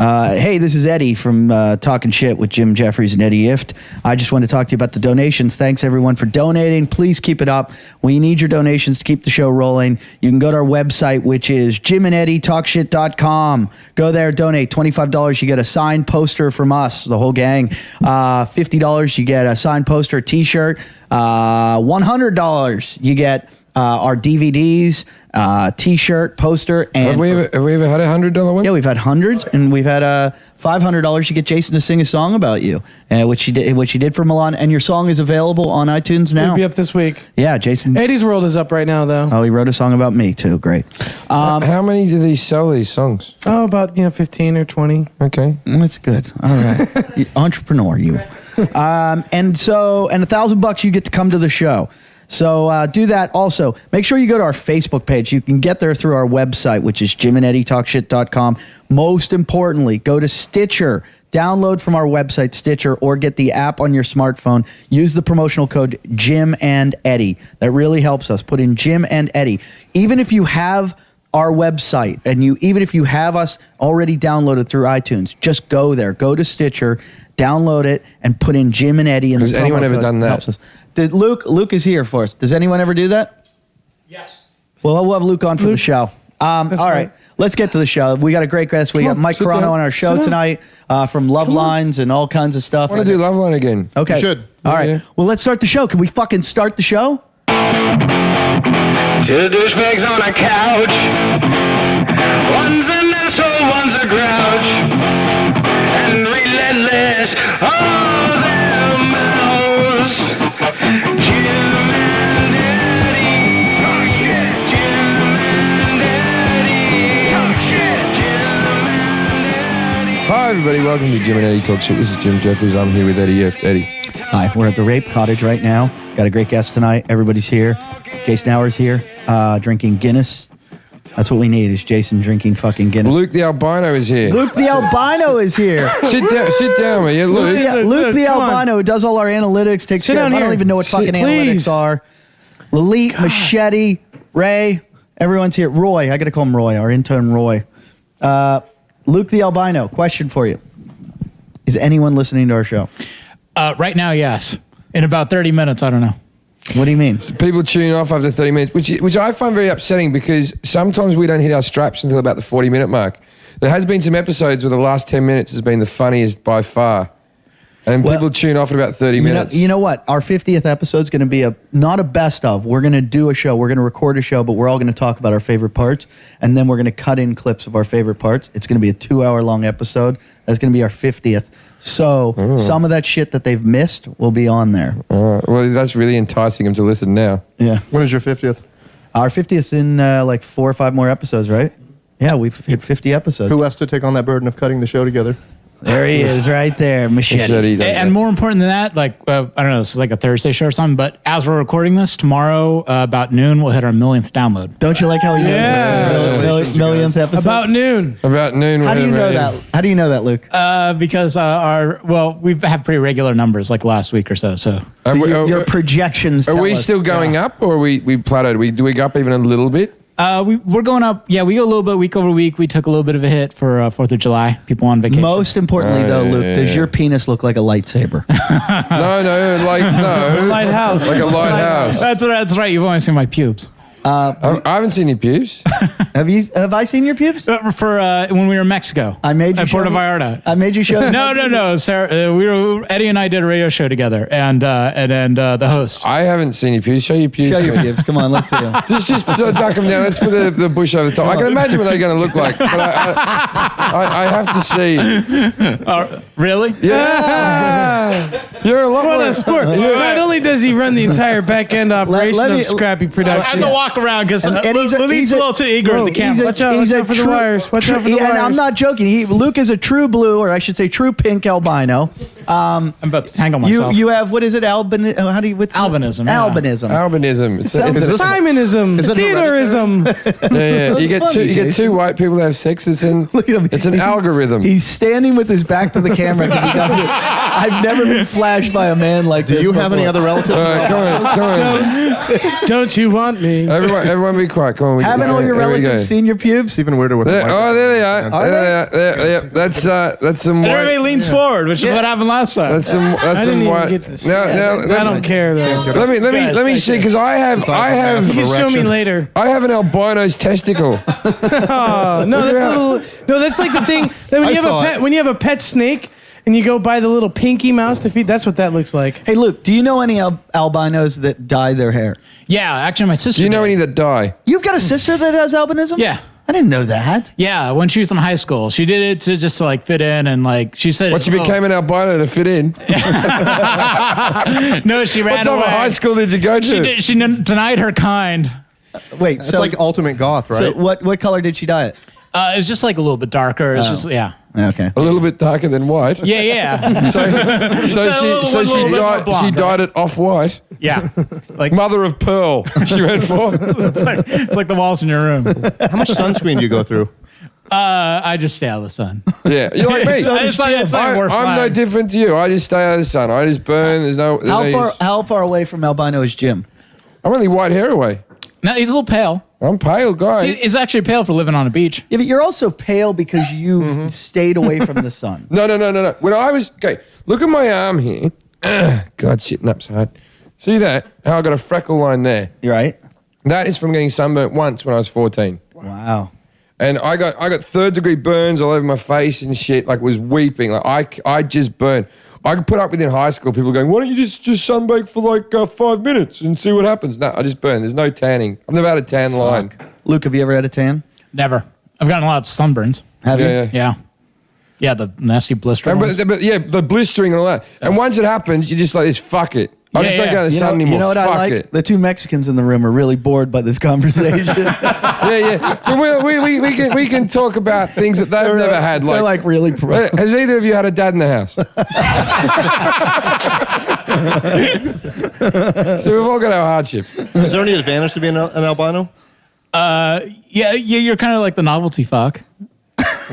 Hey, this is Eddie from Talking Shit with Jim Jeffries and Eddie Ift. I just want to talk to you about the donations. Thanks, everyone, for donating. Please keep it up. We need your donations to keep the show rolling. You can go to our website, which is jimandeddytalkshit.com. Go there, donate. $25, you get a signed poster from us, the whole gang. $50, you get a signed poster, a T-shirt. $100, you get our DVDs, T-shirt, poster, and have we ever had $100 one? Yeah, we've had hundreds, and we've had $500 to get Jason to sing a song about you, which he did for Milan. And your song is available on iTunes now. It'll be up this week. Yeah, Jason. Eddie's World is up right now, though. Oh, he wrote a song about me too. Great. How many do these sell? These songs? Oh, about 15 or 20. Okay, That's good. All right, entrepreneur, you. And $1,000 you get to come to the show. So do that. Also, make sure you go to our Facebook page. You can get there through our website, which is jimandeddytalkshit.com. Most importantly, go to Stitcher. Download from our website, Stitcher, or get the app on your smartphone. Use the promotional code Jim and Eddie. That really helps us. Put in Jim and Eddie. Even if you have our website and even if you have us already downloaded through iTunes, just go there. Go to Stitcher, download it, and put in Jim and Eddie. Has anyone ever done that? Helps us. Luke is here for us. Does anyone ever do that? Yes. Well, we'll have Luke on for the show. All right. Let's get to the show. We got a great guest. We got Mike Carano on our show tonight from Love Lines and all kinds of stuff. I want to do Love Line again. Okay. You should. All right. Yeah. Well, let's start the show. Can we fucking start the show? Two douchebags on a couch. One's an asshole, one's a grouch. And relentless, all their mouths. Jim and Eddie talk shit. Jim and Eddie talk shit. Jim and Eddie. Hi, everybody. Welcome to Jim and Eddie Talk Shit. This is Jim Jeffries. I'm here with Eddie Ift. Eddie. Hi. We're at the Rape Cottage right now. Got a great guest tonight. Everybody's here. Jason Hour's here drinking Guinness. That's what we need is Jason drinking fucking Guinness. Luke the Albino is here. Luke the Albino is here. Sit down, man. Yeah, Luke. Luke the Albino who does all our analytics, takes care of. I don't even know what fucking analytics are. Lalit, Machete, Ray, everyone's here. Roy, I got to call him Roy, our intern Roy. Luke the Albino, question for you. Is anyone listening to our show? Right now, yes. In about 30 minutes, I don't know. What do you mean? People tune off after 30 minutes, which I find very upsetting because sometimes we don't hit our straps until about the 40-minute mark. There has been some episodes where the last 10 minutes has been the funniest by far. And people tune off at about 30 minutes. You know what? Our 50th episode is going to be not a best of. We're going to do a show. We're going to record a show, but we're all going to talk about our favorite parts. And then we're going to cut in clips of our favorite parts. It's going to be a 2-hour-long episode. That's going to be our 50th. So some of that shit that they've missed will be on there. Well, that's really enticing them to listen now. Yeah. When is your 50th? Our 50th is in like 4 or 5 more episodes, right? Yeah, we've hit 50 episodes. Who has to take on that burden of cutting the show together? There he is right there, Machete. And more important than that, like, I don't know, this is like a Thursday show or something, but as we're recording this, tomorrow about noon, we'll hit our 1,000,000th download. Don't you like how he knows the millionth episode? About noon. About noon. How do you know that? How do you know that, Luke? Because we've had pretty regular numbers like last week or so. So your projections Are tell we us. still going up or are we plateaued? Do we go up even a little bit? we're going up. Yeah, we go a little bit week over week. We took a little bit of a hit for 4th of July. People on vacation. Most importantly, Luke, does your penis look like a lightsaber? No. Lighthouse. Like a lighthouse. That's right. You've only seen my pubes. I haven't seen your pubes. Have I seen your pubes? For when we were in Mexico. I made you at Puerto Vallarta. I made you show. No. Sarah, Eddie and I did a radio show together, and then the host. I haven't seen your pubes. Show your pubes. Show your pubes. Come on, let's see them. Just duck them down. Let's put the bush over the top. I can imagine what they're going to look like, but I have to see. Really? Yeah. You're a lot What more. a sport. Not only does he run the entire back end operation of Scrappy I have Productions. to walk around because he's a little too eager at the camera. Watch out for the wires. Watch out for the And wires. I'm not joking. Luke is a true blue, or I should say true pink albino. I'm about to tangle myself. You have, what is it? What's Albinism. Yeah. Albinism. Albinism. It's Simonism. Is it Theodorism. yeah. You get two white people to have sex. It's an Look at him. It's an algorithm. He's standing with his back to the camera because he does it. I've never never been flashed by a man like this. Do you have any other relatives? All right, come on. Don't you want me? Everyone be quiet. Come on. Haven't all your here we go. relatives seen your pubes? It's even weirder with the There, microphone. oh, there they are. Are There they are. That's some And white. everybody leans forward, which is what happened last time. That's some. That's I some didn't even white. get to see No, that. no. I don't care though. Let me see because I have You can show me later. I have an albino's testicle. Oh, no, that's a little. No, that's like the thing that when I you have saw a pet, it. when you have a pet snake and you go buy the little pinky mouse to feed. That's what that looks like. Hey, Luke, do you know any albinos that dye their hair? Yeah, actually, my sister. Do you know did. any that die? You've got a sister that has albinism? Yeah. I didn't know that. Yeah, when she was in high school, she did it to just to like fit in, and like she said, What, she became an albino to fit in? no, she What ran type away. of high school did you go to? She denied her kind. Wait, It's like ultimate goth, right? So what color did she dye it? It's just like a little bit darker. It's just yeah, Okay. A little bit darker than white. yeah. So little she bit more dyed blonde, dyed it off white. Yeah, like Mother of pearl. She went for. it's like the walls in your room. How much sunscreen do you go through? I just stay out of the sun. Yeah, you're like me. It's like we're I'm no fine. different to you. I just stay out of the sun. I just burn. There's no. How far away from albino is Jim? I'm only white hair away. No, he's a little pale. I'm pale guy. He's actually pale for living on a beach. Yeah, but you're also pale because you've stayed away from the sun. No. When I was look at my arm here. God, sitting up so hard. See that? How I got a freckle line there. You're right. That is from getting sunburnt once when I was 14. Wow. And I got 3rd degree burns all over my face and shit. Like was weeping. Like I just burned. I could put up with in high school people going, why don't you just sunbake for like 5 minutes and see what happens? No, I just burn. There's no tanning. I've never had a tan line. Luke, have you ever had a tan? Never. I've gotten a lot of sunburns. Have you? Yeah. Yeah, the nasty blister And, ones. but yeah, the blistering and all that. And once it happens, you just like this, fuck it. I just don't go to the sun anymore. You know what fuck I like? it. The two Mexicans in the room are really bored by this conversation. Yeah. But we can talk about things that they've never had. They're like really. Has either of you had a dad in the house? So we've all got our hardships. Is there any advantage to being an albino? Yeah, you're kind of like the novelty fuck.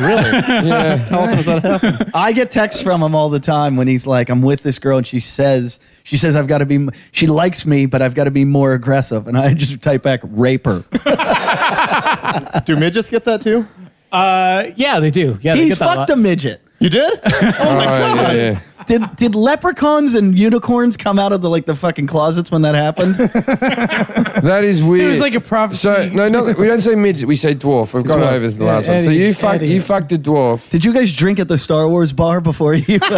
Really? Yeah. How often does that happen? I get texts from him all the time when he's like, I'm with this girl and she says I've got to be, she likes me, but I've got to be more aggressive. And I just type back, rape her. Do midgets get that too? Yeah, they do. Yeah, they He's get that fucked a midget. You did? Oh my God. Yeah. Did leprechauns and unicorns come out of the fucking closets when that happened? That is weird. It was like a prophecy. So no, we don't say midget. We say dwarf. We've gone over the last one. So Eddie, you fucked a dwarf. Did you guys drink at the Star Wars bar before you? Dun,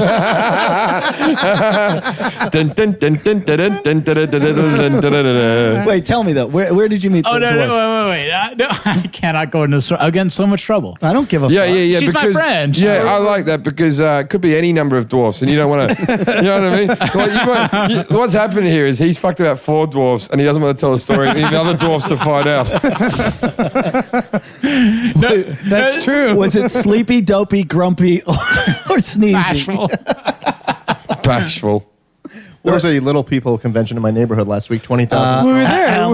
dun, dun, dun, dun, dun, dun, dun, dun, dun, dun, dun. Wait, tell me though. Where did you meet Oh the no, dwarf? wait. No, I cannot go into this. I'll get in so much trouble. I don't give a Yeah. She's my friend. Yeah, I like that because it could be any number of dwarfs, and you don't want to. You know what I mean? Like what's happened here is he's fucked about 4 dwarfs, and he doesn't want to tell a story. And the other dwarfs to find out. That's true. Was it sleepy, dopey, grumpy, or sneezy? Bashful. Bashful. There was a little people convention in my neighborhood last week. 20,000. We were there.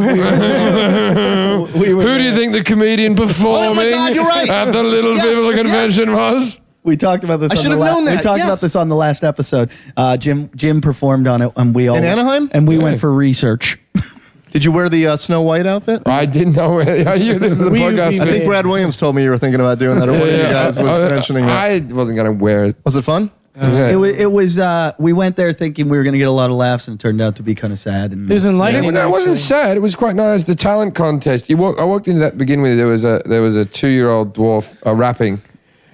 Who do you think the comedian performing God, you're right. at the little Yes, people convention was? We talked about this. I should have known that, We talked yes. about this on the last episode. Jim performed on it, and we all In Anaheim? and we went for research. Did you wear the Snow White outfit? I didn't know where you this is the podcast. I think Brad Williams told me you were thinking about doing that, or one of you guys was mentioning it. I wasn't going to wear it. Was it fun? Yeah. It was. We went there thinking we were going to get a lot of laughs, and it turned out to be kind of sad. And It was enlightening. No, it wasn't actually. sad. It was quite nice. The talent contest. I walked into that to begin with. There was a 2-year-old dwarf rapping,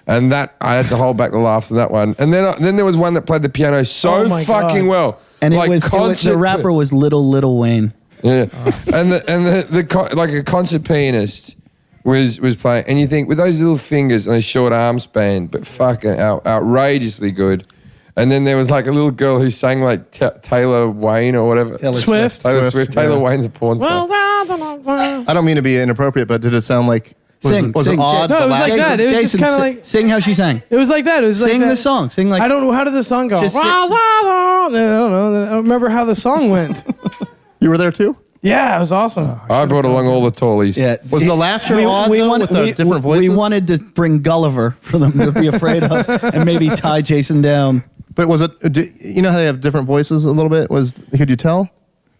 and that I had to hold back the laughs on that one. And then there was one that played the piano so Oh my fucking God. well. and like it was the rapper was Little Wayne. Yeah, and like a concert pianist was playing, and you think with those little fingers and a short arm span, but fucking outrageously good. And then there was like a little girl who sang like Taylor Wayne or whatever. Taylor Swift. Taylor Swift. Taylor yeah. Wayne's a porn star. I don't mean to be inappropriate, but did it sound like was Sing, it odd? No, it the was laugh? like that. It was just Jason, kind of like sing how she sang. it was like that. It was like Sing that. the song. Sing like I don't know how did the song go. Just I don't know. I don't remember how the song went. You were there too? Yeah, it was awesome. I brought along all the tallies. Yeah. Was the laughter odd though, with the different voices? We wanted to bring Gulliver for them to be afraid of, and maybe tie Jason down. But was it? You know how they have different voices a little bit? Could you tell?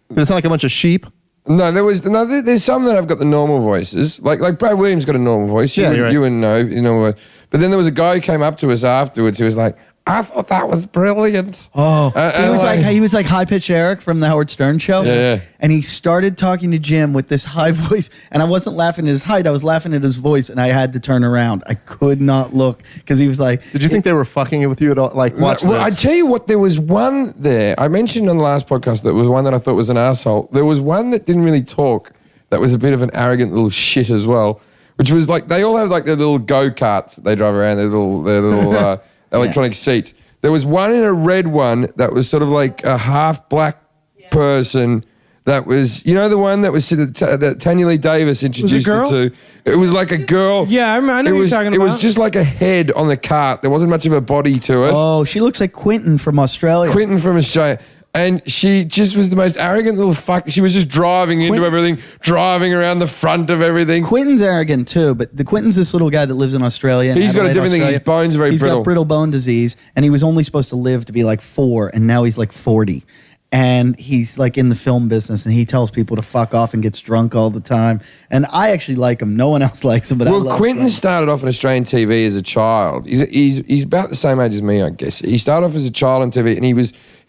Did it sound like a bunch of sheep? No, there's some that have got the normal voices. Like Brad Williams got a normal voice. Yeah, you're right. You wouldn't know, you know. But then there was a guy who came up to us afterwards who was like, I thought that was brilliant. Oh, he was like high pitched Eric from the Howard Stern show. Yeah. And he started talking to Jim with this high voice, and I wasn't laughing at his height. I was laughing at his voice, and I had to turn around. I could not look because he was like. Did you think they were fucking with you at all? Like, watch this. Well, I tell you what, there was one there. I mentioned on the last podcast that was one that I thought was an asshole. There was one that didn't really talk. That was a bit of an arrogant little shit as well. Which was like they all have like their little go-karts that they drive around, their little electronic seats. There was one in a red one that was sort of like a half black person that was, you know, the one that was that Tanya Lee Davis introduced girl? it to. It was like a girl. Yeah, I know what you're talking about. It was just like a head on the cart. There wasn't much of a body to it. Oh, she looks like Quentin from Australia. Quentin from Australia. And she just was the most arrogant little fuck. She was just driving into everything, driving around the front of everything. Quentin's arrogant too, but the Quentin's this little guy that lives in Australia. He's got a different thing. His bones are very brittle. He's got brittle bone disease, and he was only supposed to live to be like 4, and now he's like 40. And he's like in the film business, and he tells people to fuck off and gets drunk all the time. And I actually like him. No one else likes him, but I love him. Quentin started off on Australian TV as a child. He's about the same age as me, I guess. He started off as a child on TV, and he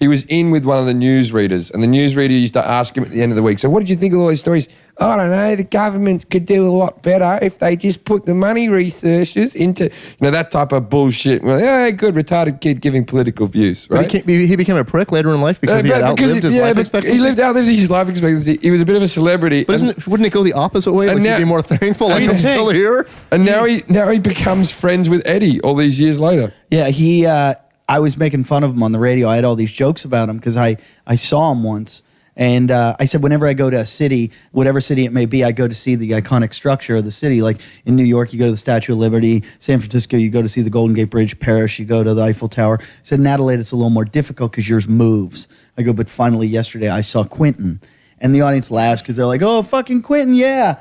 was in with one of the newsreaders, and the newsreader used to ask him at the end of the week, so what did you think of all these stories? I don't know, the government could do a lot better if they just put the money researchers into, that type of bullshit. Well, yeah, good, retarded kid giving political views, right? But he became a prick later in life because he had outlived his life expectancy? He outlived his life expectancy. He was a bit of a celebrity. But wouldn't it go the opposite way? Like now, he'd be more thankful, like I'm still here? And now he becomes friends with Eddie all these years later. Yeah, I was making fun of him on the radio. I had all these jokes about him because I saw him once. And I said, whenever I go to a city, whatever city it may be, I go to see the iconic structure of the city. Like in New York, you go to the Statue of Liberty. San Francisco, you go to see the Golden Gate Bridge. Paris, you go to the Eiffel Tower. I said, in Adelaide, it's a little more difficult because yours moves. I go, but finally yesterday I saw Quentin. And the audience laughs because they're like, oh, fucking Quentin, yeah.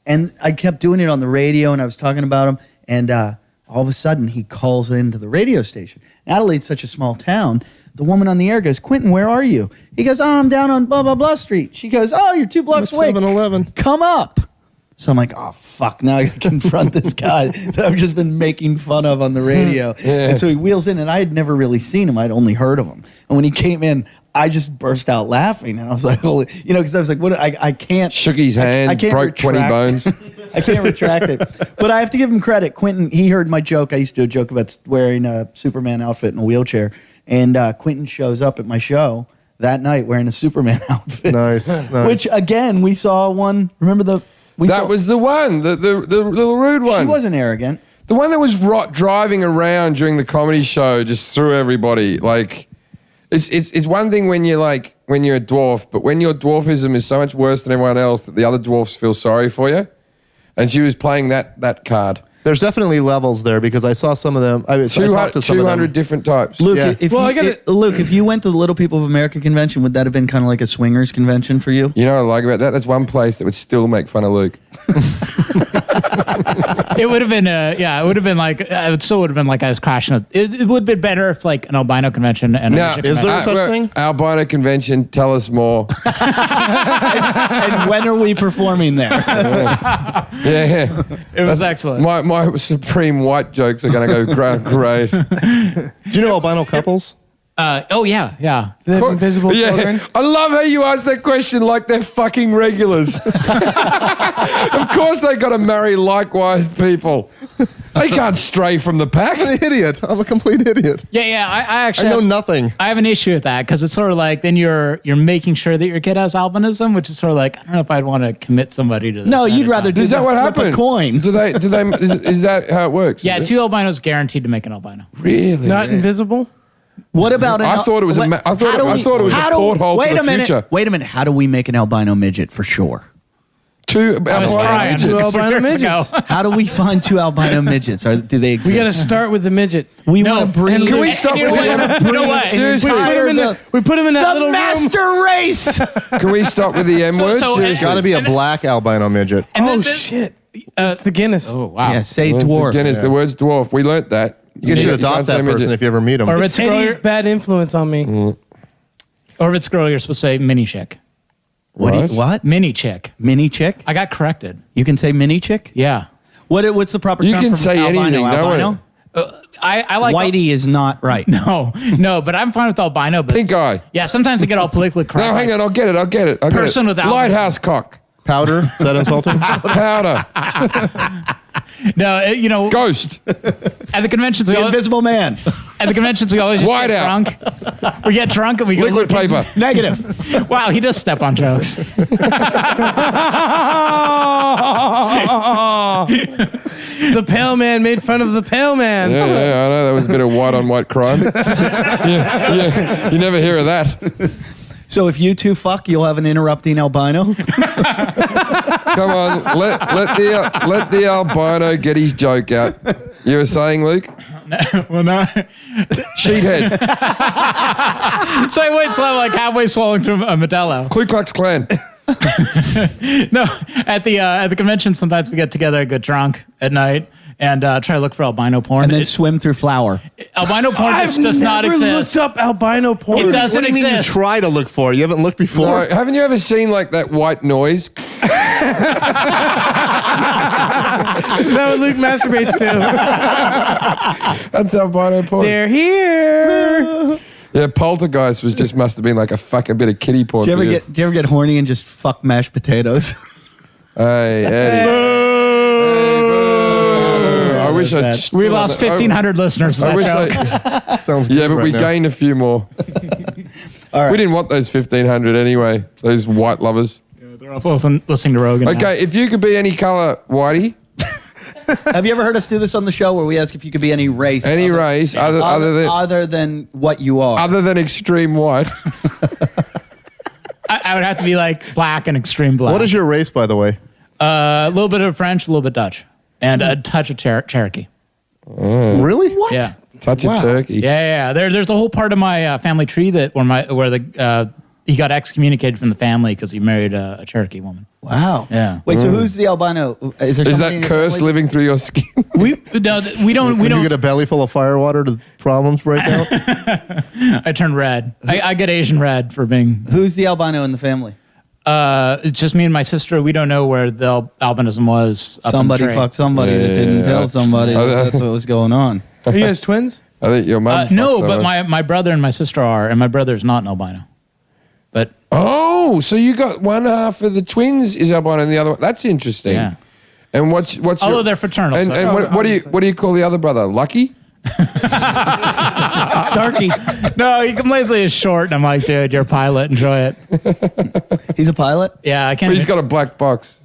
And I kept doing it on the radio, and I was talking about him. And all of a sudden, he calls into the radio station. Adelaide's such a small town. The woman on the air goes, Quentin, where are you? He goes, oh, I'm down on blah, blah, blah street. She goes, oh, you're 2 blocks away. 7-Eleven. Come up. So I'm like, oh, fuck, now I got to confront this guy that I've just been making fun of on the radio. Yeah. And so he wheels in, and I had never really seen him. I'd only heard of him. And when he came in, I just burst out laughing. And I was like, holy, because I was like, what? I can't. Shook his hand, I can't broke 20 bones. I can't retract it. But I have to give him credit. Quentin, he heard my joke. I used to do a joke about wearing a Superman outfit in a wheelchair. And Quentin shows up at my show that night wearing a Superman outfit. Nice. Which, again, we saw one. Remember that was the one, the little rude one. She wasn't arrogant. The one that was driving around during the comedy show just through everybody. Like, it's one thing when you're a dwarf, but when your dwarfism is so much worse than everyone else that the other dwarfs feel sorry for you. And she was playing that card. There's definitely levels there because I saw some of them. I talked to some of them. 200 different types. Luke, Yeah. Luke, if you went to the Little People of America convention, would that have been kind of like a swingers convention for you? You know what I like about that? That's one place that would still make fun of Luke. It would have been, it would have been like, it still would have been like I was crashing. It would have been better if like an albino convention and Now, Is there such thing? Albino convention, tell us more. And when are we performing there? Yeah. It was excellent. My supreme white jokes are going to go great. Do you know albino couples? Yeah. They have invisible children. I love how you ask that question like they're fucking regulars. Of course they got to marry likewise people. They can't stray from the pack. I'm an idiot. I'm a complete idiot. Yeah. I actually I know nothing. I have an issue with that because it's sort of like then you're making sure that your kid has albinism, which is sort of like I don't know if I'd want to commit somebody to this. No, you'd rather do Is that what flip happened? a coin. Do they? Is that how it works? Yeah, 2 albinos guaranteed to make an albino. Really? Not invisible? What about I thought it was a porthole wait to a the minute. future. Wait a minute. How do we make an albino midget for sure? 2 I was trying. midgets. 2 albino midgets. How do we find 2 albino midgets? Or do they exist? We got to start with the midget. We want to breed. Can we stop with the We seriously? put him in that The little master race. Can we stop with the M word? so- It's got to be a black albino midget. Oh, shit. It's the Guinness. Oh wow. Yeah, say It's dwarf. the Guinness, the word's dwarf. We learnt that. You should adopt that person if you ever meet him. Or if It's it's a girl, Eddie's bad influence on me. or if it's a girl, you're supposed to say mini chick. What? Mini chick. Mini chick? I got corrected. You can say mini chick? Yeah. What's the proper You term can for say albino? anything. No one- Albino? I like Whitey is not right. No, but I'm fine with albino. But Pink eye. Yeah, sometimes I get all politically correct. No, hang on. I'll get it. Person with albinism. Lighthouse cock. Powder? Is that insulting? Powder. No, Ghost. at the conventions we The always, Invisible Man. just White get out. drunk. We get drunk and we go Liquid looking- paper. Negative. Wow, he does step on jokes. The pale man made fun of the pale man. Yeah, I know. That was a bit of white on white crime. yeah. You never hear of that. So if you two fuck, you'll have an interrupting albino? Come on. Let the albino get his joke out. You were saying, Luke? Well, no. Sheethead. So I wait till I'm like halfway swallowing through a Modelo. Ku Klux Klan. No, at the convention, sometimes we get together, get drunk at night, and try to look for albino porn. And then swim through flour. Albino porn I've just does not never exist. looked up albino porn. It doesn't What do you mean you exist. try to look for it? You haven't looked before? No, haven't you ever seen like that white noise? That's not what Luke masturbates to. That's albino porn. They're here. Yeah, Poltergeist must have been like a fucking bit of kiddie porn. Do you for ever get horny and just fuck mashed potatoes? Hey, Eddie. I wish I. We lost 1,500 listeners to I that wish joke. Sounds good. Yeah, but right we now. gained a few more. All right. We didn't want those 1,500 anyway. Those white lovers. They're all both listening to Rogan. now. Okay, if you could be any color, Whitey, Have you ever heard us do this on the show where we ask if you could be any race? any race other than what you are? other than extreme white. I would have to be like black and extreme black. What is your race, by the way? A little bit of French, a little bit Dutch, and a touch of Cherokee. Really? What? Yeah. Touch of turkey. Yeah. There's a whole part of my family tree that he got excommunicated from the family because he married a Cherokee woman. Wow. Yeah. Wait, so who's the albino? Is there Is somebody in that your curse family? living through your skin? We don't. When you get a belly full of firewater, do problems break out? I turn red. I get Asian red for being. Who's the albino in the family? It's just me and my sister. We don't know where the albinism was. Up in the Somebody tree. fucked somebody that didn't Yeah. tell somebody that that's what was going on. Are you guys twins? I think your mum. No, fucked but someone. my brother and my sister are, and my brother's not an albino. But Oh, so you got one half of the twins is albino and the other one. That's interesting. yeah, And what's although your, they're fraternal. and, so- and what do you call the other brother? Lucky? Darky. no, he complains that he's short, and I'm like, dude, you're a pilot. Enjoy it. He's a pilot? Yeah, I can't. He's got a black box.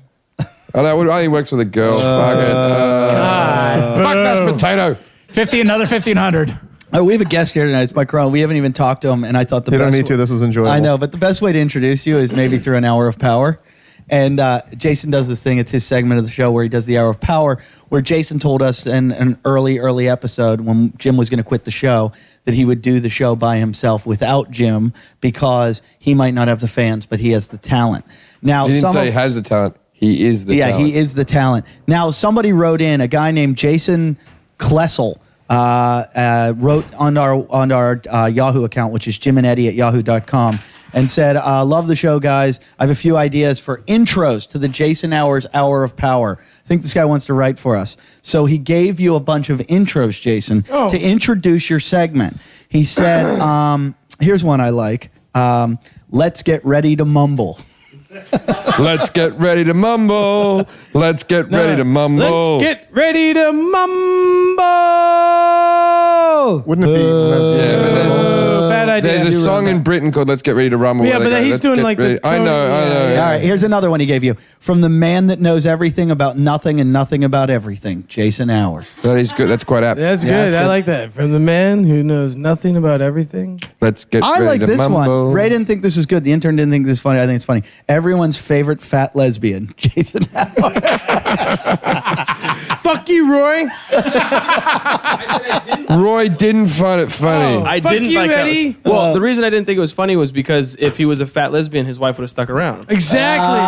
I know. It only works with a girl. Fuck it. God. Fuck mashed potato. Another 1,500. Oh, we have a guest here tonight. It's Mike Carano. We haven't even talked to him, and I thought the You best don't need to. This is enjoyable. I know, but the best way to introduce you is maybe through an hour of power. And Jason does this thing. It's his segment of the show where he does the hour of power, where Jason told us in an early episode when Jim was going to quit the show that he would do the show by himself without Jim because he might not have the fans, but he has the talent. Now, He didn't some say of- he has the talent. He is the yeah, talent. he is the talent. Now, somebody wrote in, a guy named Jason Klessel wrote on our Yahoo account, which is jimandeddy@yahoo.com, and said, love the show, guys. I have a few ideas for intros to the Jason Hours Hour of Power. I think this guy wants to write for us. So he gave you a bunch of intros, Jason, to introduce your segment. He said, here's one I like. Let's get ready to mumble. Let's get ready to mumble. Let's get ready to mumble. Let's get ready to mumble. Wouldn't it be? Yeah, but Bad idea. there's a Do song run in Britain called "Let's Get Ready to Rumble." Yeah, where they but go, he's "Let's doing get like the ready." I know. Tony- I know. yeah. All right, here's another one he gave you. From the man that knows everything about nothing and nothing about everything, Jason Hour. That is good. That's quite apt. That's Yeah, good. that's I good. like that. From the man who knows nothing about everything. Let's get I ready like to this mumble. one. Ray didn't think this was good. The intern didn't think this was funny. I think it's funny. Everyone's favorite fat lesbian, Jason Hour. Fuck you, Roy. Roy didn't find it funny. Oh. I Fuck didn't you, like Eddie. that. Well, the reason I didn't think it was funny was because if he was a fat lesbian, his wife would have stuck around. Exactly.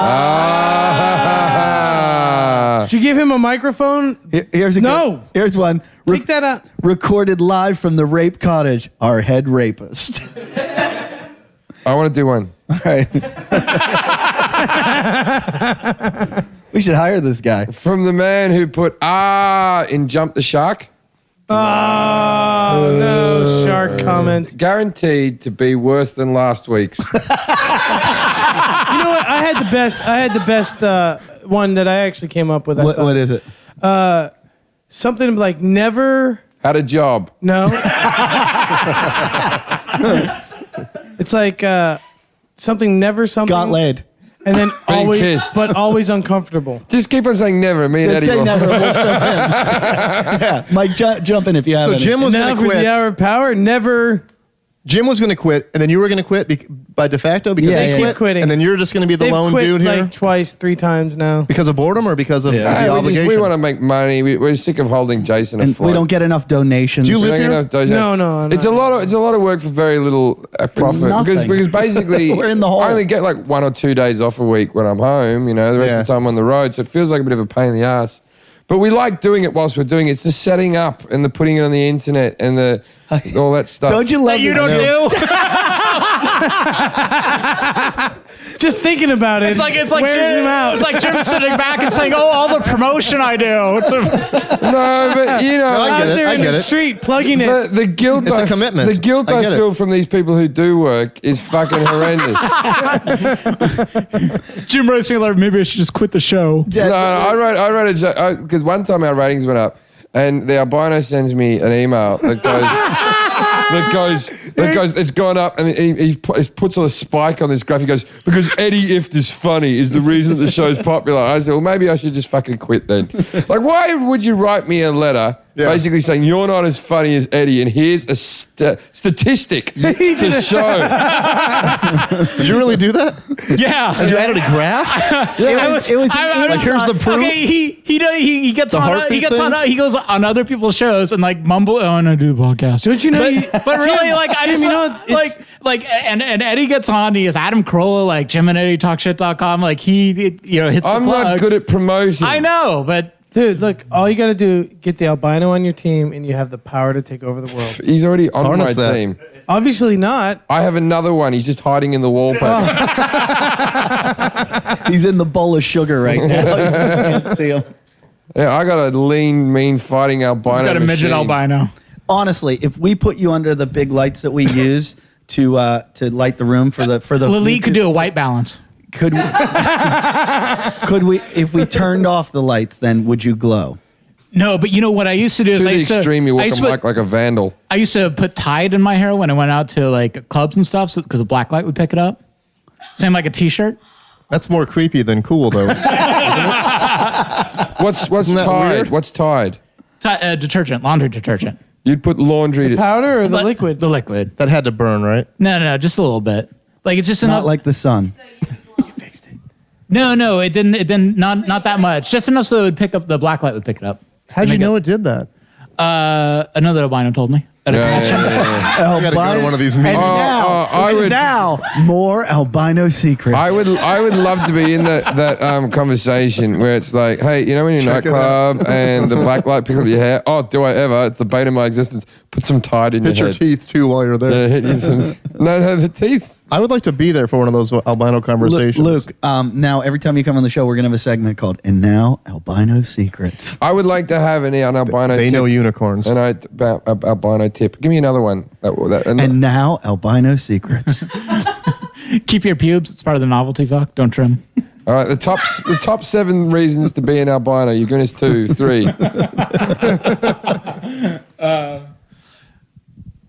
Did you give him a microphone? Here's a No. good, here's one. Take that out. Recorded live from the rape cottage. Our head rapist. I want to do one. All right. We should hire this guy. From the man who put in Jump the Shark. Oh, no shark comment. Guaranteed to be worse than last week's. You know what? I had the best one that I actually came up with. What is it? Something like never. Had a job. No. It's like something never something. Got laid. And then Being always, kissed. but always uncomfortable. Just keep on saying never. Me and Just Eddie say will. never. We'll fill in. Yeah, Mike, jump in if you have So any. Jim was Now going to for quit. the hour of power, never. Jim was going to quit, and then you were going to quit by de facto because Yeah, they yeah. quit, Keep quitting. and then you're just going to be the They've lone quit dude here like twice, 3 times now. because of boredom or because of Yeah. the Hey, obligation. we want to make money. We're sick of holding Jason And afloat. we don't get enough donations. Do you We live don't here? get enough donations. No, It's a lot of work for very little profit because nothing. basically We're in the hole. I only get like 1 or 2 days off a week when I'm home. You know, the rest Yeah. of the time on the road, so it feels like a bit of a pain in the ass. But we like doing it whilst we're doing it. It's the setting up and the putting it on the internet and the all that stuff. Don't you love You it? don't do? Just thinking about it. It's like wears Jim, him out. it's like Jim sitting back and saying, "Oh, all the promotion I do." No, but you know, I out get it, there I in get the it. street plugging it. the guilt It's a commitment. The guilt I I get it. feel from these people who do work is fucking horrendous. Jim wrote something like, "Maybe I should just quit the show." No, I wrote a joke because one time our ratings went up, and the albino sends me an email that goes, it's gone up, and he puts a spike on this graph. He goes, because Eddie Ift is funny is the reason the show's popular. I said, well, maybe I should just fucking quit then. Like, why would you write me a letter basically saying you're not as funny as Eddie, and here's a statistic to show? Did you really do that? Yeah. And you added a graph? Like, here's the proof? Okay, he gets The on. heartbeat He gets thing? on. He goes on other people's shows and like mumble. Oh, and I do a podcast. Don't you know? But really, like I just you know, and Eddie gets on. He has Adam Carolla, like Jim and Eddie talkshit.com. Like he hits I'm the plugs. not good at promotion. I know, but Dude, look, all you got to do, get the albino on your team, and you have the power to take over the world. He's already on Harness my that. team. Obviously not. I have another one. He's just hiding in the wallpaper. He's in the bowl of sugar right now. You just can't see him. Yeah, I got a lean, mean fighting albino. he's got a midget machine. albino. Honestly, if we put you under the big lights that we use to light the room for the Lily could do a white balance. could we, could we if we turned off the lights, then would you glow? No, but you know what I used to do is To I the used extreme, you I walk used a to mic put, like a vandal. I used to put Tide in my hair when I went out to like clubs and stuff, because the black light would pick it up. Same like a T-shirt. That's more creepy than cool, though. What's that Tide? weird? What's Tide? Detergent, laundry detergent. You'd put laundry. Powder or the But- liquid? The liquid. That had to burn, right? No, just a little bit. Like it's just Not enough. like the sun. No, it didn't. Not that much. Just enough so it would pick up the black light would pick it up. How'd you know it did that? Another albino told me at a convention. I gotta go to one of these And meetings. now, more albino secrets. I would love to be in that conversation where it's like, hey, you know when you're in a Check it nightclub and the black light picks up your hair? Oh, do I ever? It's the bane of my existence. Put some Tide in Hit your your head. teeth, too, while you're there. Yeah, hit you some. No, the teeth. I would like to be there for one of those albino conversations. Luke, now every time you come on the show, we're gonna have a segment called "And Now Albino Secrets." I would like to have an albino. They tip. know unicorns. And albino tip. Give me another one. And now albino secrets. Keep your pubes. It's part of the novelty. Fuck. Don't trim. All right, the top 7 reasons to be an albino. You're going to 2, 3.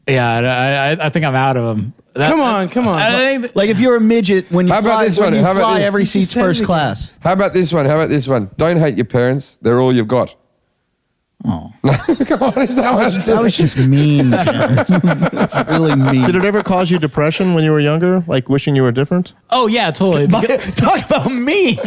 Yeah, I think I'm out of them. Come on. I think that- Like if you're a midget when you How about fly, this when one? you How about fly this? every seat's said it first again. class. How about this one? Don't hate your parents. They're all you've got. oh. Come on, is that one? That was just mean. Jim. It's really mean. Did it ever cause you depression when you were younger? Like wishing you were different? Oh yeah, totally. Talk about mean.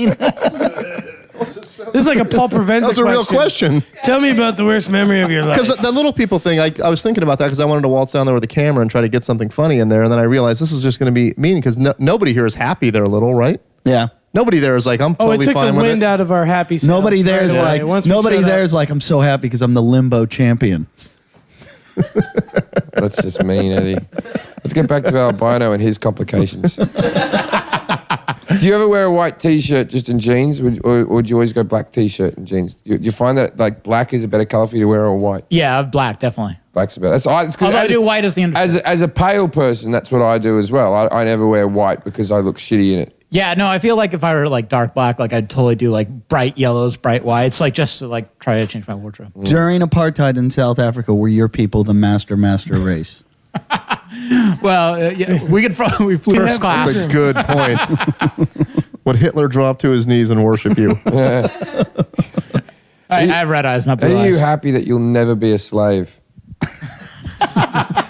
This is like a Paul Provenza That was a real question. Tell me about the worst memory of your life. Because the little people thing, I was thinking about that because I wanted to waltz down there with the camera and try to get something funny in there. And then I realized this is just going to be mean because nobody here is happy they're little, right? Yeah. Nobody there is like, I'm Oh, it totally took the fine with wind it. out of our happy selves. Nobody right there's away. like Once we nobody showed up. there's like I'm so happy because I'm the limbo champion. That's just mean, Eddie. Let's get back to Albino and his complications. Do you ever wear a white T-shirt just in jeans, or would you always go black T-shirt and jeans? You find that like black is a better color for you to wear, or white? Yeah, black, definitely. Black's better. It's Although I do white as the end. as a pale person, that's what I do as well. I never wear white because I look shitty in it. Yeah, no, I feel like if I were like dark black, like I'd totally do like bright yellows, bright whites, like just to like try to change my wardrobe. During apartheid in South Africa, were your people the master race? Well, yeah, we could probably flew first class. That's a good point. Would Hitler drop to his knees and worship you? I have red eyes, not Are blue you eyes. happy that you'll never be a slave?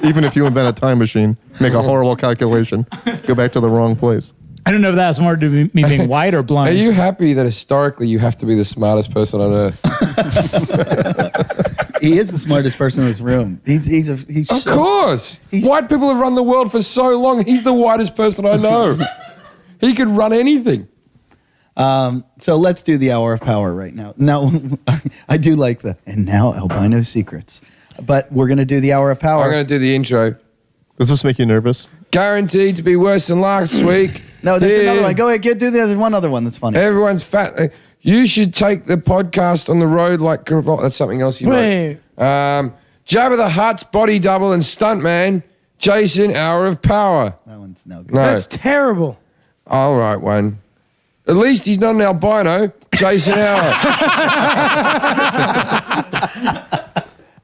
Even if you invent a time machine, make a horrible calculation, go back to the wrong place. I don't know if that's more to me being white or blind. Are you happy that historically you have to be the smartest person on earth? He is the smartest person in this room. He's Of so, course. he's- White people have run the world for so long. He's the whitest person I know. He could run anything. So let's do the hour of power right now. Now, I do like and now Albino secrets, but we're gonna do the hour of power. I'm going to do the intro. Does this make you nervous? Guaranteed to be worse than last week. No, there's Yeah. another one. Go ahead, do this. There's one other one that's funny. Everyone's fat. You should take the podcast on the road like that's something else you Wait. wrote. Jabba the Hutt's body double and stuntman, Jason Hour of Power. That one's no good. No. That's terrible. All right, one. At least he's not an albino. Jason Hour.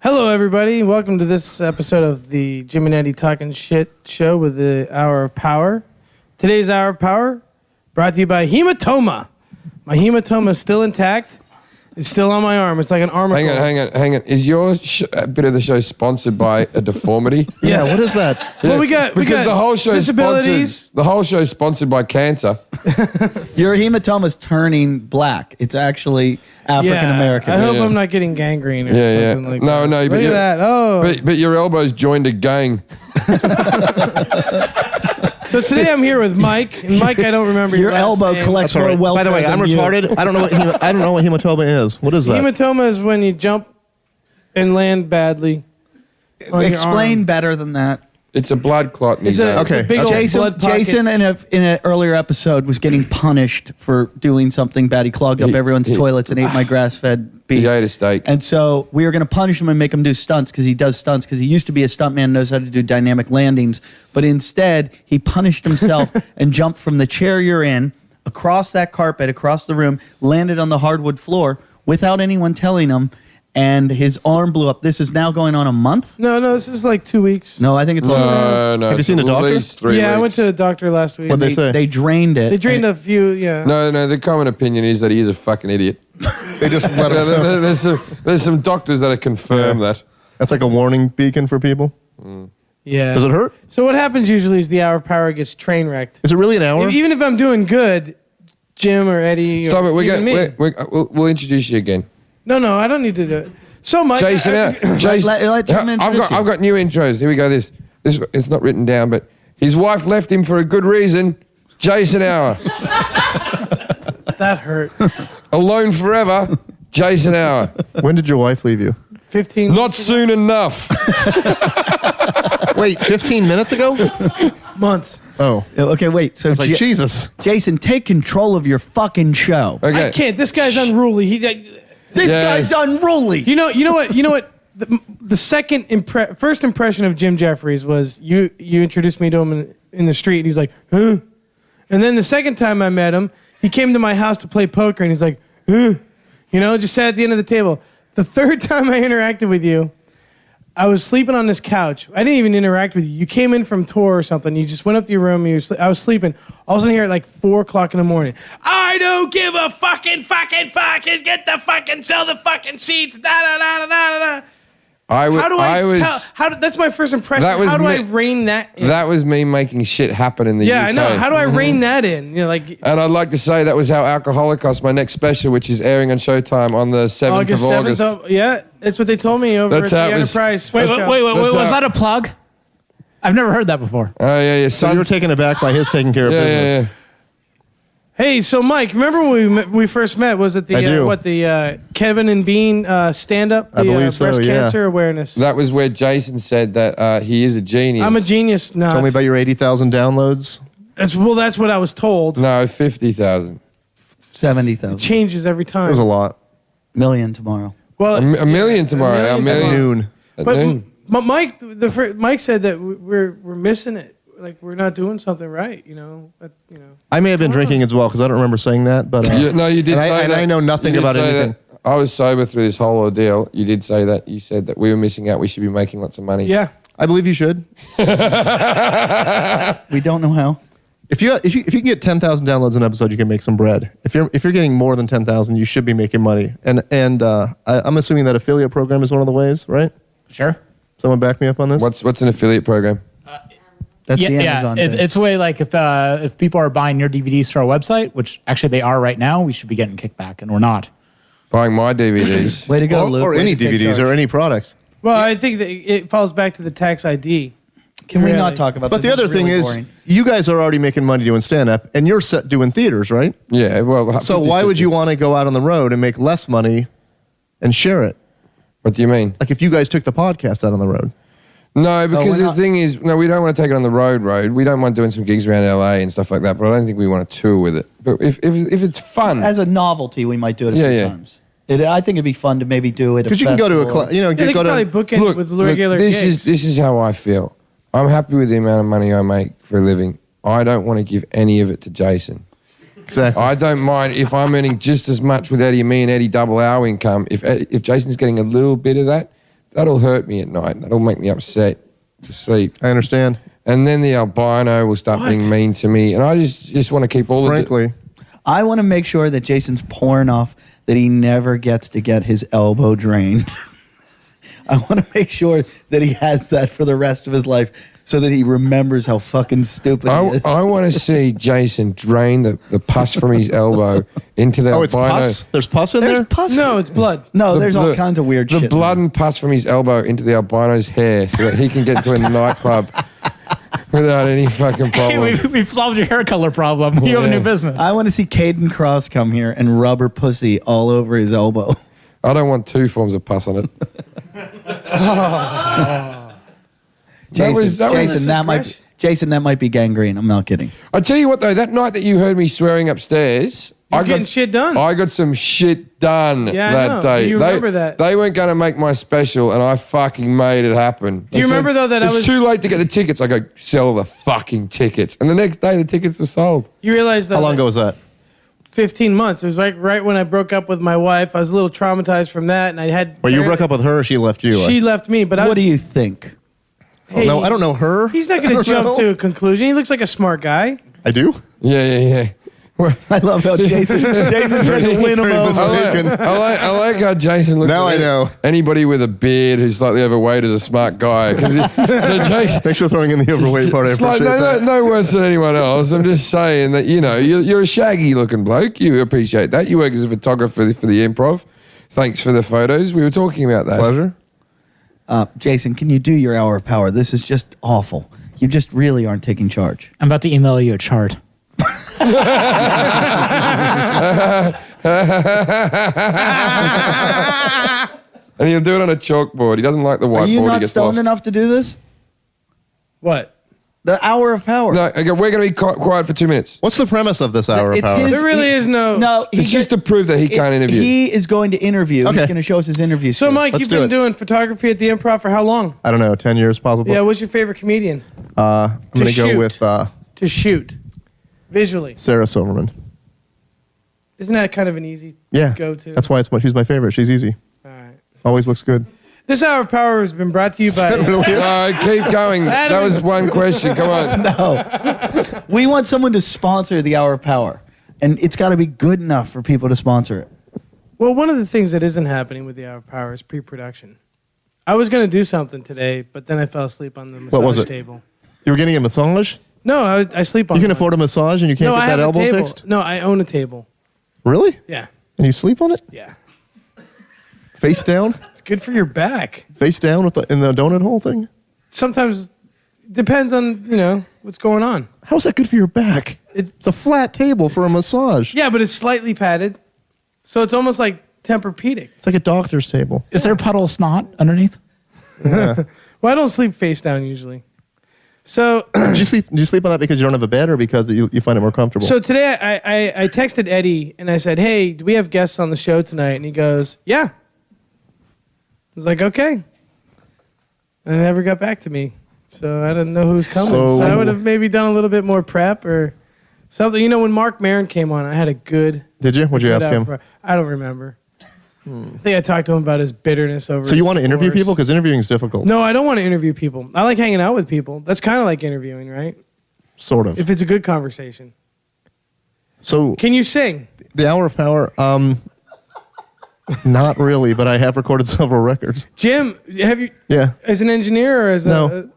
Hello, everybody. Welcome to this episode of the Jim and Eddie Talking Shit show with the Hour of Power. Today's Hour of Power brought to you by hematoma. My hematoma is still intact. It's still on my arm. It's like an arm. hang on. Is your bit of the show sponsored by a deformity? Yes. Yeah, what is that? Well, we got the whole show disabilities. The whole show is sponsored by cancer. Your hematoma's turning black. It's actually African American. I hope Yeah. I'm not getting gangrene or Yeah, something yeah. like No, that. no, but Look you- at that. Oh. But your elbows joined a gang. So today I'm here with Mike, and Mike, I don't remember Your last elbow name. collects Sorry. more welfare By the way, I'm than you. retarded. I don't know what hematoma is. What is that? Hematoma is when you jump and land badly. on your Explain arm. better than that. It's a blood clot. in his It's a, arm. it's a Okay, big old okay. blood pocket. Jason in an earlier episode was getting punished for doing something bad. He clogged up He- everyone's he- toilets and ate my grass-fed beef. He ate a steak. And so we were going to punish him and make him do stunts because he does stunts because he used to be a stuntman, knows how to do dynamic landings. But instead, he punished himself and jumped from the chair you're in, across that carpet, across the room, landed on the hardwood floor without anyone telling him, and his arm blew up. This is now going on a month? No, this is like 2 weeks. No, I think it's No. Have you it's seen a at doctor? least 3 Yeah, I went weeks. to the doctor last week. What'd they say? They drained it. They drained a few, yeah. No, the common opinion is that he is a fucking idiot. They just let him. There's some doctors that have confirmed that. That's like a warning beacon for people. Yeah. Does it hurt? So what happens usually is the Hour of Power gets train wrecked. Is it really an hour? Even if I'm doing good, Jim or Eddie Stop or it. even me. We'll introduce you again. No, I don't need to do it. So Mike, Jason, Jason. let Jim introduce you. I've got new intros. Here we go. This it's not written down, but his wife left him for a good reason. Jason Hour. that hurt. Alone forever. Jason Hour. When did your wife leave you? 15. Not soon enough. Wait, 15 minutes ago? months. Oh. Okay, wait. So I was like, Jesus. Jason, take control of your fucking show. Okay. I can't. This guy's unruly. This Yes. guy's unruly. You know what? The first impression of Jim Jeffries was you introduced me to him in the street, and he's like, huh? And then the second time I met him, he came to my house to play poker, and he's like, huh? Just sat at the end of the table. The third time I interacted with you, I was sleeping on this couch. I didn't even interact with you. You came in from tour or something. You just went up to your room. I was sleeping. All of a sudden here at like 4 o'clock in the morning. I don't give a fucking. Get the fucking, sell the fucking seats. Da da da da da da. I was. How do that's my first impression. That was How do I me- rein that in? That was me making shit happen in the UK. Yeah, I know. How do I rein that in? You know, like And I'd like to say that was how Alcoholicos, my next special, which is airing on Showtime on the 7th of August. Yeah, that's what they told me over That's at how the it was. Enterprise. Wait, That's was how- that a plug? I've never heard that before. Oh, yeah. So you were taken aback by his taking care of business. Yeah. Hey, so Mike, remember when we first met? Was it I do. the Kevin and Bean stand-up? I believe so, breast yeah. cancer awareness. That was where Jason said that he is a genius. I'm a genius. No, Tell me about your 80,000 downloads. that's what I was told. No, 50,000. 70,000. Changes every time. It was a lot. Million tomorrow. Well, A million tomorrow. a A million million. At noon. At but noon. Mike said that we're missing it. Like we're not doing something right. You know. But, you know. I may have been drinking as well because I don't remember saying that. But No, you did and say and that. I know nothing You did about say anything. that. I was sober through this whole ordeal. You did say that. You said that we were missing out. We should be making lots of money. Yeah. I believe you should. We don't know how. If you can get 10,000 downloads an episode, you can make some bread. If you're getting more than 10,000, you should be making money. And I'm assuming that affiliate program is one of the ways, right? Sure. Someone back me up on this. What's an affiliate program? That's the Amazon It's, thing. it's a way like if people are buying your DVDs through our website, which actually they are right now, we should be getting kickback, and we're not. Buying my DVDs. Way to go, Luke. or Way any to take DVDs charge. or any products. Well, I think that it falls back to the tax ID. Can we Really. not talk about But this? the other It's thing really is, boring. you guys are already making money doing stand-up, and you're set doing theaters, right? Yeah, well. So why would you want to go out on the road and make less money and share it? What do you mean? Like if you guys took the podcast out on the road. No, because we're the not- thing is, no, we don't want to take it on the road. We don't mind doing some gigs around LA and stuff like that, but I don't think we want to tour with it. But if it's fun. As a novelty, we might do it a Yeah, few yeah. times. I think it'd be fun to maybe do it. Because you can go to a club, Yeah, they go could probably to. book it with regular this gigs. is how I feel. I'm happy with the amount of money I make for a living. I don't want to give any of it to Jason. Exactly. I don't mind if I'm earning just as much with Eddie, me and Eddie double our income. If Jason's getting a little bit of that, that'll hurt me at night. That'll make me upset to sleep. I understand. And then the albino will start being mean to me. And I just want to keep all Frankly, I want to make sure that Jason's poor enough that he never gets to get his elbow drained. I want to make sure that he has that for the rest of his life so that he remembers how fucking stupid he is. I want to see Jason drain the pus from his elbow into the oh, it's albino. pus. There's pus in There's there. pus. No, it's blood. No, The- there's all the- kinds of weird The shit. blood and pus from his elbow into the albino's hair so that he can get to a nightclub without any fucking problem. Hey, we've solved your hair color problem. You have a Yeah. new business. I want to see Caden Cross come here and rubber pussy all over his elbow. I don't want two forms of pus on it. Jason, that might be gangrene. I'm not kidding. I tell you what though, that night that you heard me swearing upstairs, You're getting shit done. I got some shit done Yeah, I that know. day. You remember that. They weren't going to make my special, and I fucking made it happen. Do you They said, remember, though, that I it's was- too late to get the tickets? I go, sell the fucking tickets, and the next day the tickets were sold. You realize that How long ago was that? 15 months. It was right when I broke up with my wife. I was a little traumatized from that, and I had. Well, you broke up with her, or she left you. She left me, but What do you think? Hey, no, I don't know her. He's not I going to don't jump know. to a conclusion. He looks like a smart guy. I do. Yeah. I love how Jason tried to win him Very over. mistaken. I like how Jason looks. Now at I know. Anybody with a beard who's slightly overweight is a smart guy. 'Cause so Jason, Thanks for throwing in the overweight part. I it's like, appreciate that. no worse than anyone else. I'm just saying that, you're a shaggy looking bloke. You appreciate that. You work as a photographer for the Improv. Thanks for the photos. We were talking about that. Pleasure. Jason, can you do your hour of power? This is just awful. You just really aren't taking charge. I'm about to email you a chart. And he'll do it on a chalkboard. He doesn't like the whiteboard. Are you He not gets stoned lost. enough to do this? What? The hour of power. No, okay, we're going to be quiet for 2 minutes. What's the premise of this hour of It's power? his- There really is no. No, It's just to prove that he can't interview. He is going to interview. Okay. He's going to show us his interview. So, skills. Mike, Let's you've do been it. doing photography at the Improv for how long? I don't know, 10 years possibly. Yeah, what's your favorite comedian I'm going to shoot. go with to shoot visually? Sarah Silverman. Isn't that kind of an easy Yeah. go-to? That's why she's my favorite. She's easy. All right. Always looks good. This hour of power has been brought to you by. No, keep going. That was one question. Come on. No. We want someone to sponsor the hour of power. And it's got to be good enough for people to sponsor it. Well, one of the things that isn't happening with the hour of power is pre-production. I was gonna do something today, but then I fell asleep on the What was massage it? table. You were getting a massage? No, I sleep on. You can one. afford a massage and you can't No, get I that have a elbow table. fixed? No, I own a table. Really? Yeah, And you sleep on it? yeah. Face down? It's good for your back. Face down in the donut hole thing? Sometimes depends on what's going on. How's that good for your back? It's a flat table for a massage. Yeah, but it's slightly padded, so it's almost like Tempur-Pedic. It's like a doctor's table. Is there a puddle of snot underneath? Well, I don't sleep face down usually. So, Do you sleep on that because you don't have a bed or because you find it more comfortable? so today I texted Eddie and I said, "Hey, do we have guests on the show tonight?" And he goes, "Yeah." I was like, "Okay." And he never got back to me, so I didn't know who was coming. So I would have maybe done a little bit more prep or something. When Mark Maron came on, I had a good. Did you? What'd you ask him? I don't remember. I think I talked to him about his bitterness over. So you his want to interview divorce. people? Because interviewing is difficult. No, I don't want to interview people. I like hanging out with people. That's kind of like interviewing, right? Sort of. If it's a good conversation. So Can you sing? the Hour of Power, not really, but I have recorded several records. Jim, have you, Yeah, as an engineer or as No. a,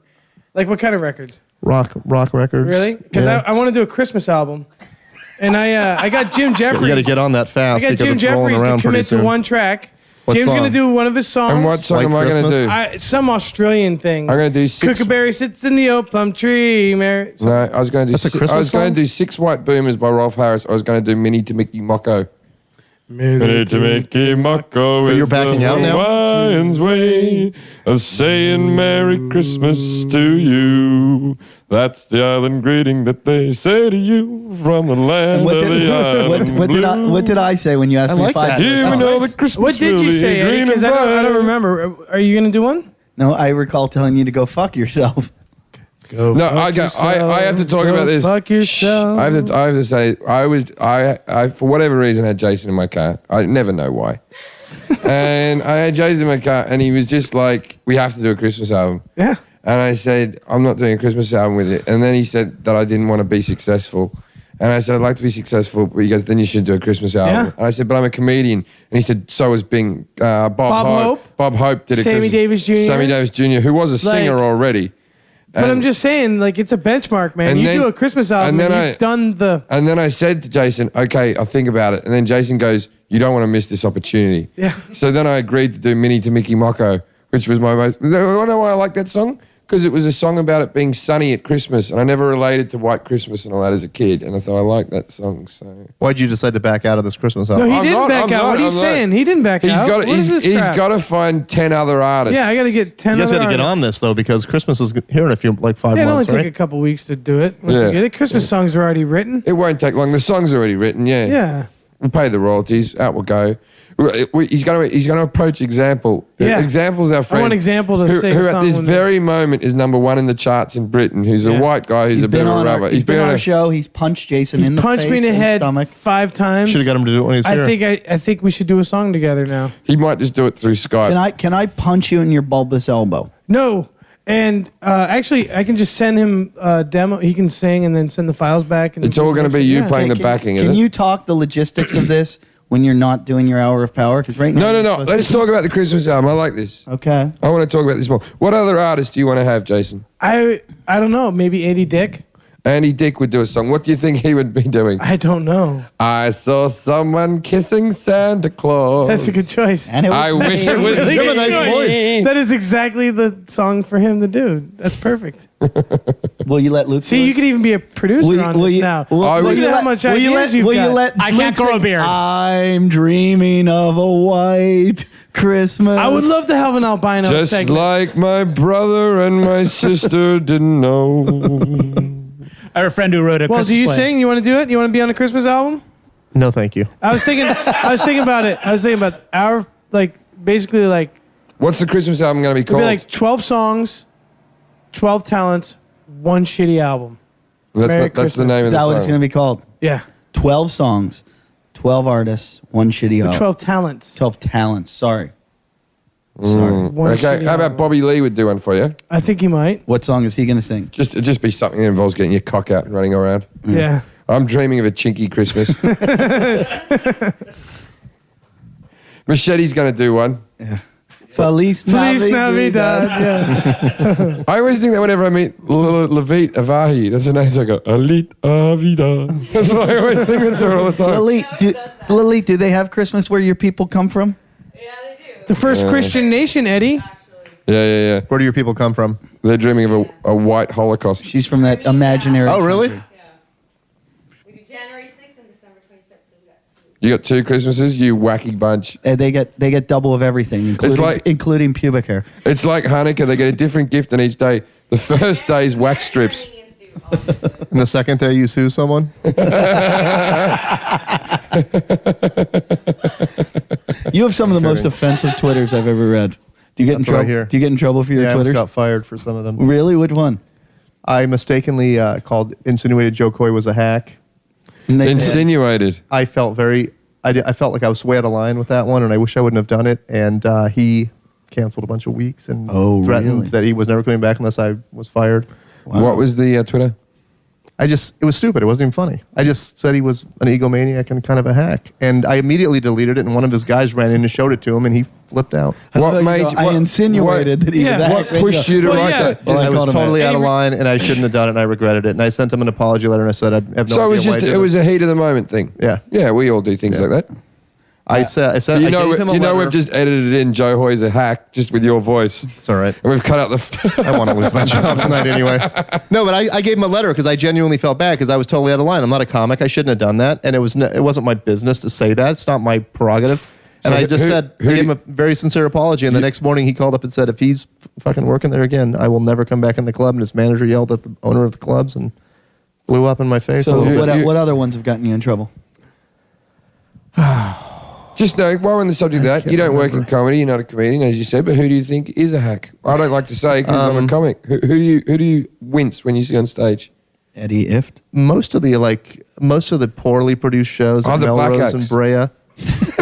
like what kind of records? rock records. Really? Because Yeah. I want to do a Christmas album. And I got Jim Jeffries. You got to get on that I fast got because Jim it's rolling Jeffries to around pretty commit to soon. one track. What Jim's song? going to do one of his songs. And what song White am I going Christmas? to do? Some Australian thing. I'm going to do six. Kookaberry sits in the oak plum tree. Mary. No, I was going to do. That's a I Christmas was going song? to do 6 White Boomers by Rolf Harris. I was going to do Minnie to Mickey Mocko. Minnie to Mickey Mocko But is you're backing the out now? Hawaiian's way of saying Merry Christmas to you. That's the island greeting that they say to you from the land What of the island what did I say when you asked I me like 5 that. minutes? Here we That's know nice. the Christmas What did you will be say, Eddie? green Because and I don't bright. remember. Are you going to do one? No, I recall telling you to go fuck yourself. Go No, I have to talk about this. Fuck yourself. I have to say, I for whatever reason had Jason in my car. I never know why. And I had Jason in my car, and he was just like, "We have to do a Christmas album." Yeah. And I said, "I'm not doing a Christmas album with it." And then he said that I didn't want to be successful. And I said, "I'd like to be successful." But he goes, "Then you should do a Christmas album." Yeah. And I said, "But I'm a comedian." And he said, "So was Bing. Bob Hope. Bob Hope did it. Sammy Davis Jr. Sammy Davis Jr., who was a singer Like- already. But And- I'm just saying, like, it's a benchmark, man. And You then- do a Christmas album, and and then you've done the... And then I said to Jason, "Okay, I'll think about it." And then Jason goes, "You don't want to miss this opportunity." Yeah. So then I agreed to do Minnie to Mickey Mocko, which was my most... You know why I like that song? Because it was a song about it being sunny at Christmas, and I never related to White Christmas and all that as a kid, and so I like that song. So Why'd you decide to back out of this Christmas No, album? he I'm didn't not- back I'm out. not- What are you I'm not. saying? He didn't back out. What is this he's crap? got to find 10 other artists. Yeah, I got to get 10 You guys other got to get artists. on this though because Christmas is here in a few 5 Yeah, it'll only months, take right? a couple weeks to do it. Once Yeah. we get it. Christmas songs are already written. It won't take long. The song's already written. Yeah. Yeah. We'll pay the royalties. Out we'll go. He's going to approach Example. Yeah. Example's our friend. want Example to who, sing a who at song this when very moment is #1 in the charts in Britain. Who's Yeah. a white guy who's He's a bit been of a on rubber. he's been on on our a show. He's punched Jason He's in the punched face me in the and head stomach. 5 times. Should have got him to do it when he's here. I think we should do a song together now. He might just do it through Skype. Can I punch you in your bulbous elbow? No. And actually, I can just send him a demo. He can sing and then send the files back. And It's all going to be you playing the backing, is Can it? you talk the logistics of this when you're not doing your hour of power? Because right now, No. you're supposed to- Let's talk about the Christmas album. I like this. Okay. I want to talk about this more. What other artists do you want to have, Jason? I don't know. Maybe Andy Dick. Andy Dick would do a song. What do you think he would be doing? I don't know. I saw someone kissing Santa Claus. That's a good choice. And it was I wish it was really You have a me. nice voice. That is exactly the song for him to do. That's perfect. Will you let Luke? See, do you it? could even be a producer on this now. will Look you at how much ideas you've will got. you let I Luke can't grow a sing, beard. I'm dreaming of a white Christmas. I would love to have an albino Just segment. like my brother and my sister didn't know. I have a friend who wrote a Well, Christmas do you play. sing? You want to do it? You want to be on a Christmas album? No, thank you. I was thinking about it. I was thinking about our basically What's the Christmas album going to be it'd called? be like 12 songs, 12 talents, one shitty album. that's Merry that's the Christmas. name Is of that the what it's song. going to be called? Yeah. 12 songs, 12 artists, one shitty album. 12 talents. 12 talents. Sorry. Sorry. One Okay, shitty how about album. Bobby Lee would do one for you? I think he might. What song is he going to sing? Just be something that involves getting your cock out and running around. Yeah. I'm dreaming of a chinky Christmas. Machete's going to do one. Yeah. Feliz Navidad. Yeah. I always think that whenever I meet Levit Avahi, that's a nice. I go, Alit Avida. That's what I always think of her all the time. Lily, do they have Christmas where your people come from? Yeah, they do. The first Christian nation, Eddie. Yeah. Where do your people come from? They're dreaming of a white Holocaust. She's from that imaginary. Oh, really? country. We do January 6th and December 25th. So we got 2. You got 2 Christmases, you wacky bunch. They get double of everything, including pubic hair. It's like Hanukkah. They get a different gift on each day. The first day is wax strips. Armenians do also. And the second day you sue someone? You have some of the most offensive Twitters I've ever read. Do you get in That's what I trouble? hear. Do you get in trouble for your Yeah, I almost Twitters? got fired for some of them. Really? Which one? I mistakenly insinuated Joe Coy was a hack. And they- Insinuated. I felt I felt like I was way out of line with that one, and I wish I wouldn't have done it. And he canceled a bunch of weeks and threatened really? that he was never coming back unless I was fired. What was the Twitter? It was stupid. It wasn't even funny. I just said he was an egomaniac and kind of a hack. And I immediately deleted it, and one of his guys ran in and showed it to him, and he flipped out. What made you? I insinuated that he was Yeah. What pushed you to Well, write yeah. that? I was called him totally out. out of line, and I shouldn't have done it, and I regretted it. And I sent him an apology letter, and I said, I have no So idea it was why I just did it was this. a heat of the moment thing. Yeah. Yeah, we all do things like that. I said, You I know, gave him a you know, letter. we've just edited in Joe Hoy's a hack just with your voice, It's all right. and we've cut out the. I want to lose my job tonight anyway. No, but I gave him a letter because I genuinely felt bad because I was totally out of line. I'm not a comic. I shouldn't have done that, and it wasn't my business to say that. It's not my prerogative. And So I just who- said, who I gave do- him a very sincere apology. And the next morning he called up and said, if he's fucking working there again, I will never come back in the club. And his manager yelled at the owner of the clubs and blew up in my face. a So little bit. what other ones have gotten you in trouble? Just know, while we're on the subject of that, you don't work in comedy. You're not a comedian, as you said. But who do you think is a hack? I don't like to say because I'm a comic. Who do you wince when you see on stage? Eddie Ift. Most of the poorly produced shows, Oh, like the Black Melrose and Acts. Brea,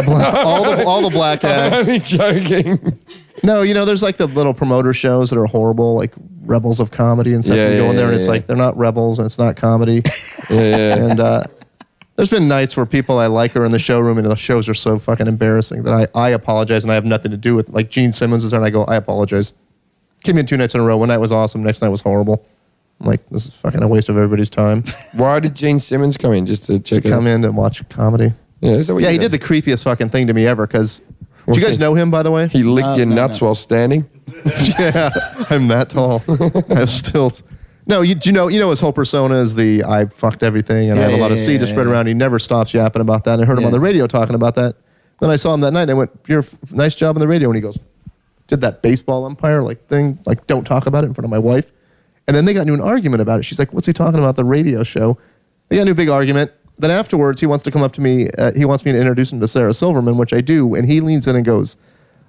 all the black I'm acts. only joking. No, there's like the little promoter shows that are horrible, like Rebels of Comedy and stuff. Yeah, you go in there yeah, and it's yeah. like they're not rebels and it's not comedy. Yeah. And there's been nights where people I like are in the showroom and the shows are so fucking embarrassing that I apologize and I have nothing to do with. Like Gene Simmons is there and I go, I apologize. Came in 2 nights in a row. One night was awesome. Next night was horrible. I'm like, this is fucking a waste of everybody's time Why did Gene Simmons come in just to to check it come out? in and watch comedy. Yeah, is that what Yeah, you he did the creepiest fucking thing to me ever because. Do you guys know him, by the way? He licked your No, nuts no. while standing. Yeah, I'm that tall. I have stilts. No, you know his whole persona is the I fucked everything and I have a lot of seed to spread around. He never stops yapping about that. And I heard him on the radio talking about that. Then I saw him that night and I went, "You're nice job on the radio." And he goes, did that baseball umpire thing, don't talk about it in front of my wife. And then they got into an argument about it. She's like, "What's he talking about? The radio show?" They got into a big argument. Then afterwards, he wants to come up to me. He wants me to introduce him to Sarah Silverman, which I do. And he leans in and goes,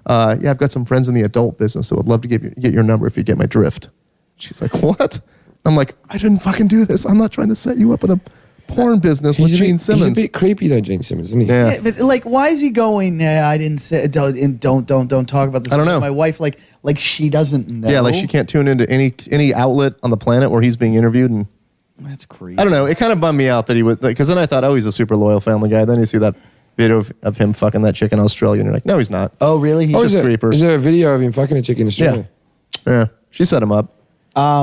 "Yeah, I've got some friends in the adult business, so I'd love to get your number if you get my drift." She's like, "What?" I'm like, "I didn't fucking do this. I'm not trying to set you up in a porn business with Gene Simmons." He's a bit creepy though, Gene Simmons, isn't he? Yeah. Yeah, but why is he going? Yeah, I didn't say. Don't talk about this. I don't know. My wife, like she doesn't know. Yeah, like she can't tune into any outlet on the planet where he's being interviewed. And That's creepy. I don't know. It kind of bummed me out that he was, because then I thought, oh, he's a super loyal family guy. Then you see that video of him fucking that chick in Australia, and you're like, no, he's not. Oh, really? He's Oh, just is creepers. there a video of him fucking a chick in Australia? Yeah, she set him up.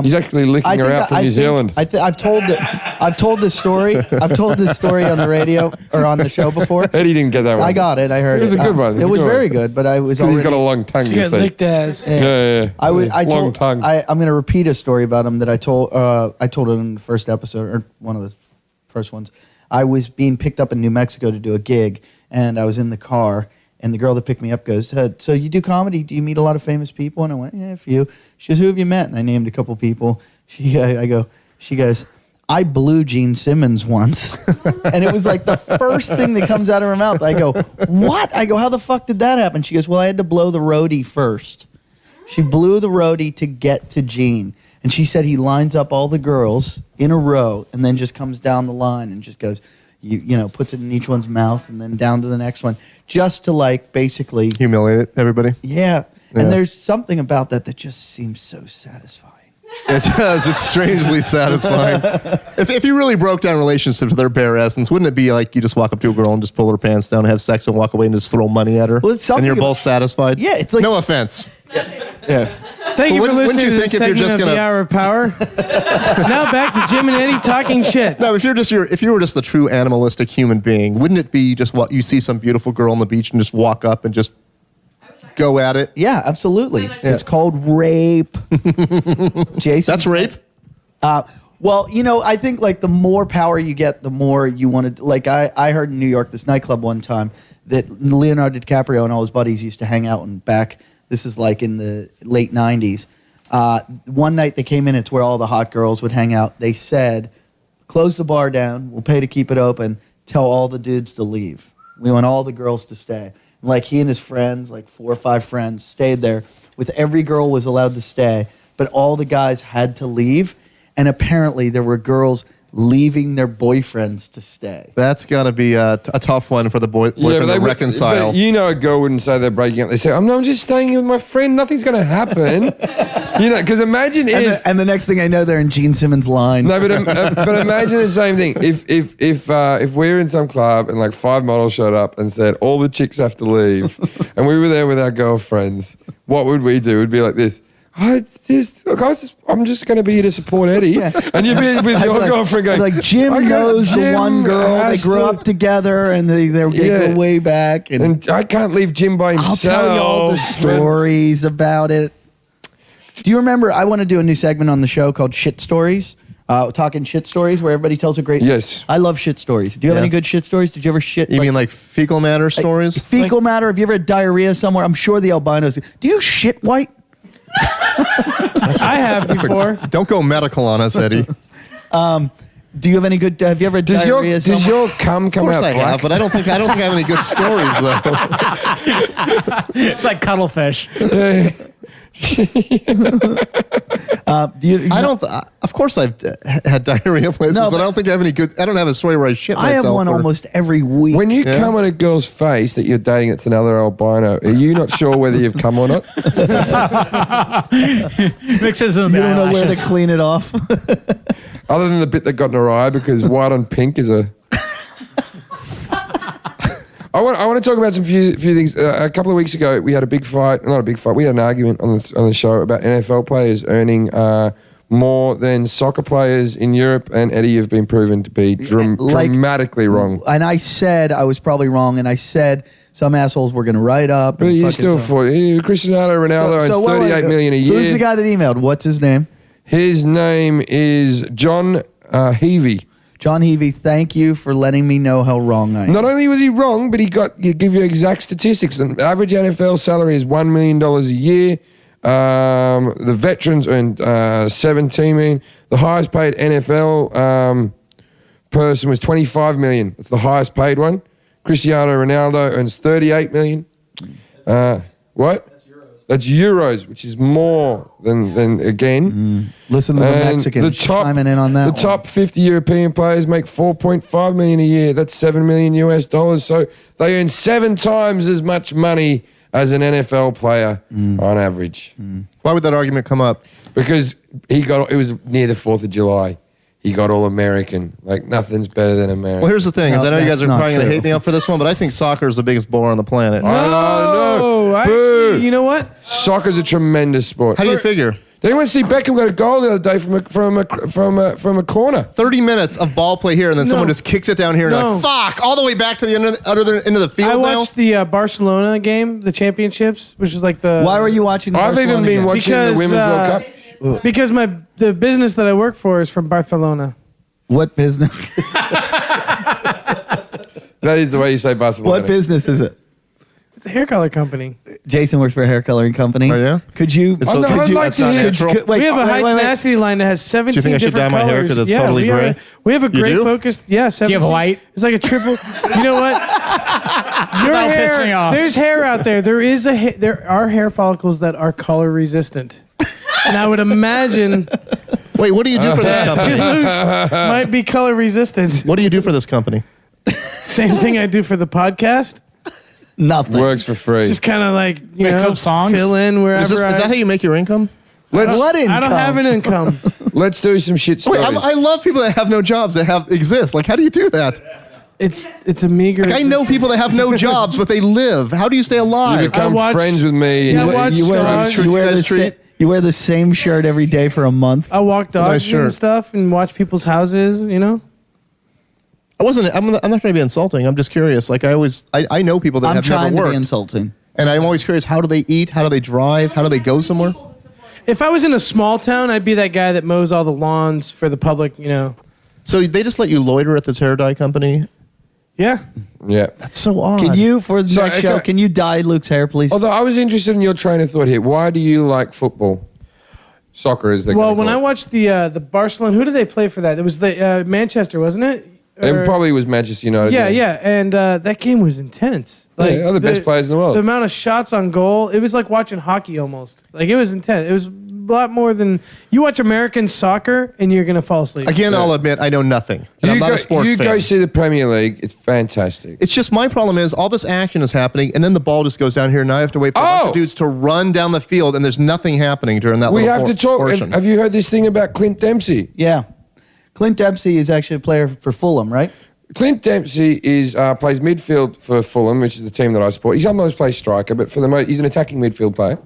He's actually licking her out from New Zealand. I've told this story. I've told this story on the radio or on the show before. Eddie didn't get that one. I got it. I heard It was it. a good one. It was very good, but I was He's already. got a long tongue. She you got say. licked as. Yeah. I Long told. tongue. I'm going to repeat a story about him that I told. I told it in the first episode or one of the first ones. I was being picked up in New Mexico to do a gig, and I was in the car. And the girl that picked me up goes, "So you do comedy? Do you meet a lot of famous people?" And I went, "Yeah, a few." She goes, "Who have you met?" And I named a couple people. She goes, "I blew Gene Simmons once." And it was like the first thing that comes out of her mouth. I go, "What?" I go, "How the fuck did that happen?" She goes, "Well, I had to blow the roadie first." She blew the roadie to get to Gene. And she said he lines up all the girls in a row and then just comes down the line and just goes, you know, puts it in each one's mouth and then down to the next one, just to basically Humiliate everybody. Yeah. Yeah. And there's something about that just seems so satisfying. It does. It's strangely satisfying. If you really broke down relationships to their bare essence, wouldn't it be like you just walk up to a girl and just pull her pants down, have sex, and walk away and just throw money at her? Well, it's and you're something both satisfied? Yeah, it's like- No offense. Yeah. Thank you for wouldn't listening you to this think if you're segment just of gonna- the Hour of Power. Now back to Jim and Eddie talking shit. No, if you were just a true animalistic human being, wouldn't it be just what you see some beautiful girl on the beach and just walk up and just go at it? Yeah, absolutely. It's called rape. Jason. That's rape? Well, I think like the more power you get, the more you want to. Like I heard in New York, this nightclub one time that Leonardo DiCaprio and all his buddies used to hang out in back. This is like in the late 90s. One night they came in, it's where all the hot girls would hang out. They said, close the bar down, we'll pay to keep it open, tell all the dudes to leave. We want all the girls to stay. Like he and his friends, like 4 or 5 friends, stayed there. With every girl was allowed to stay, but all the guys had to leave. And apparently there were girls leaving their boyfriends to stay. That's got to be a tough one for the boyfriend to reconcile. But a girl wouldn't say they're breaking up. They say, I'm just staying with my friend. Nothing's going to happen. Because imagine if... And the next thing I know, they're in Gene Simmons' line. No, but imagine the same thing. If we're in some club and like 5 models showed up and said, all the chicks have to leave, and we were there with our girlfriends, what would we do? We'd be like this. I'm just going to be here to support Eddie. Yeah. And you'd be with your girlfriend going... Like, Jim knows the one girl. They grew up together and they go way back. And I can't leave Jim by himself. I'll tell you all the stories about it. Do you remember, I want to do a new segment on the show called Shit Stories. Talking shit stories where everybody tells a great... Yes. I love shit stories. Do you have any good shit stories? Did you ever shit... You mean like fecal matter stories? Fecal matter? Have you ever had diarrhea somewhere? I'm sure the albinos... Do you shit white? I have before. Don't go medical on us, Eddie. Do you have any good... Have you ever had diarrhea somewhere? Does your cum come out Of course I black? have, but I don't think I have any good stories, though. It's like cuttlefish. Of course I've had diarrhea places, but I don't think I have any good... I don't have a story where I shit myself. I have one almost every week. When you come on a girl's face that you're dating, it's another albino. Are you not sure whether you've come or not? Mixes in You the don't know where to eyelashes. clean it off. Other than the bit that got in her eye, because white on pink is a... I want to talk about some few things. A couple of weeks ago, we had a big fight. Not a big fight. We had an argument on the show about NFL players earning more than soccer players in Europe. And Eddie, you've been proven to be dramatically wrong. And I said I was probably wrong. And I said some assholes were going to write up. But you still fought. Cristiano Ronaldo earns $38 million a year. Who's the guy that emailed? What's his name? His name is John Heavey. John Heavey, thank you for letting me know how wrong I am. Not only was he wrong, but he give you exact statistics. The average NFL salary is $1 million a year. The veterans earn $17 million. The highest paid NFL person was $25 million. It's the highest paid one. Cristiano Ronaldo earns $38 million. What? That's euros, which is more than again. Listen to the Mexicans chiming in on that. The top 50 European players make $4.5 million a year. That's $7 million US. So they earn 7 times as much money as an NFL player on average. Why would that argument come up? Because it was near the 4th of July. He got all American. Like, nothing's better than American. Well, here's the thing. Is I know you guys are that's probably not going to true. hate me out for this one, but I think soccer is the biggest bore on the planet. No. Actually, you know what? Soccer's a tremendous sport. How do you figure? Did anyone see Beckham got a goal the other day from a corner? 30 minutes of ball play here, and then someone just kicks it down here, and you're like, fuck, all the way back to the end of the field I now? watched the Barcelona game, the championships, which was like the... Why were you watching the I've even Barcelona been game? watching the Women's World Cup. Because the business that I work for is from Barcelona. What business? That is the way you say Barcelona. What business is it? It's a hair color company. Jason works for a hair coloring company. Oh, yeah? Could you... I'd like to hear... We have a high tenacity line that has 17 think I should different dye my colors. hair 'cause it's totally gray? We have a gray do? focused... Yeah, 17. Do you have white? It's like a triple... You know what? Your That'll piss me hair... off. There's hair out there. There are hair follicles that are color resistant. And I would imagine... Wait, what do you do for this company? Luke's might be color resistant. What do you do for this company? Same thing I do for the podcast. Nothing. Works for free. Just kind of like, Mix up songs? fill in wherever Is that how you make your income? What income? I don't have an income. Let's do some shit Wait, stories. I love people that have no jobs that exist. Like, how do you do that? It's a meager. Like, I know people that have no jobs, but they live. How do you stay You alive? become watch- friends with me. Yeah, I and watch you wear Scars. You wear, the Guys treat- you wear the same shirt every day for a month. I walk dogs nice shirt. and stuff and watch people's houses. You know. I'm not trying to be insulting. I'm just curious. Like, I know people that I'm have trying never to worked. be insulting. And I'm always curious, how do they eat? How do they drive? How do they go somewhere? If I was in a small town, I'd be that guy that mows all the lawns for the public. You know. So they just let you loiter at this hair dye company? Yeah. Yeah. That's so odd. Can you, for the So, next show, okay. can you dye Luke's hair, please? Although I was interested in your train of thought here. Why do you like football? Soccer is the Well, when I watched the Barcelona, who did they play for that? It was the Manchester, wasn't it? It Or- probably was Manchester United. Yeah, and that game was intense. Like they're the best players in the world. The amount of shots on goal, it was like watching hockey almost. Like it was intense. It was a lot more than you watch American soccer and you're gonna fall asleep. Again, I'll admit, I know nothing. And I'm not a sports you fan. go see the Premier League. It's fantastic. It's just my problem is all this action is happening, and then the ball just goes down here, and I have to wait for a bunch of dudes to run down the field, and there's nothing happening during that We little have to talk. portion. Have you heard this thing about Clint Dempsey? Yeah. Clint Dempsey is actually a player for Fulham, right? Clint Dempsey is plays midfield for Fulham, which is the team that I support. He sometimes plays striker, but for the most, he's an attacking midfield player.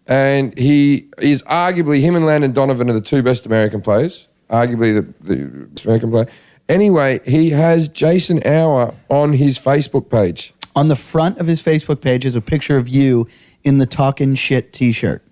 And he is arguably, him and Landon Donovan are the two best American players, arguably the best American player. Anyway, he has Jason Hour on his Facebook page. On the front of his Facebook page is a picture of you in the Talkin' Shit t-shirt.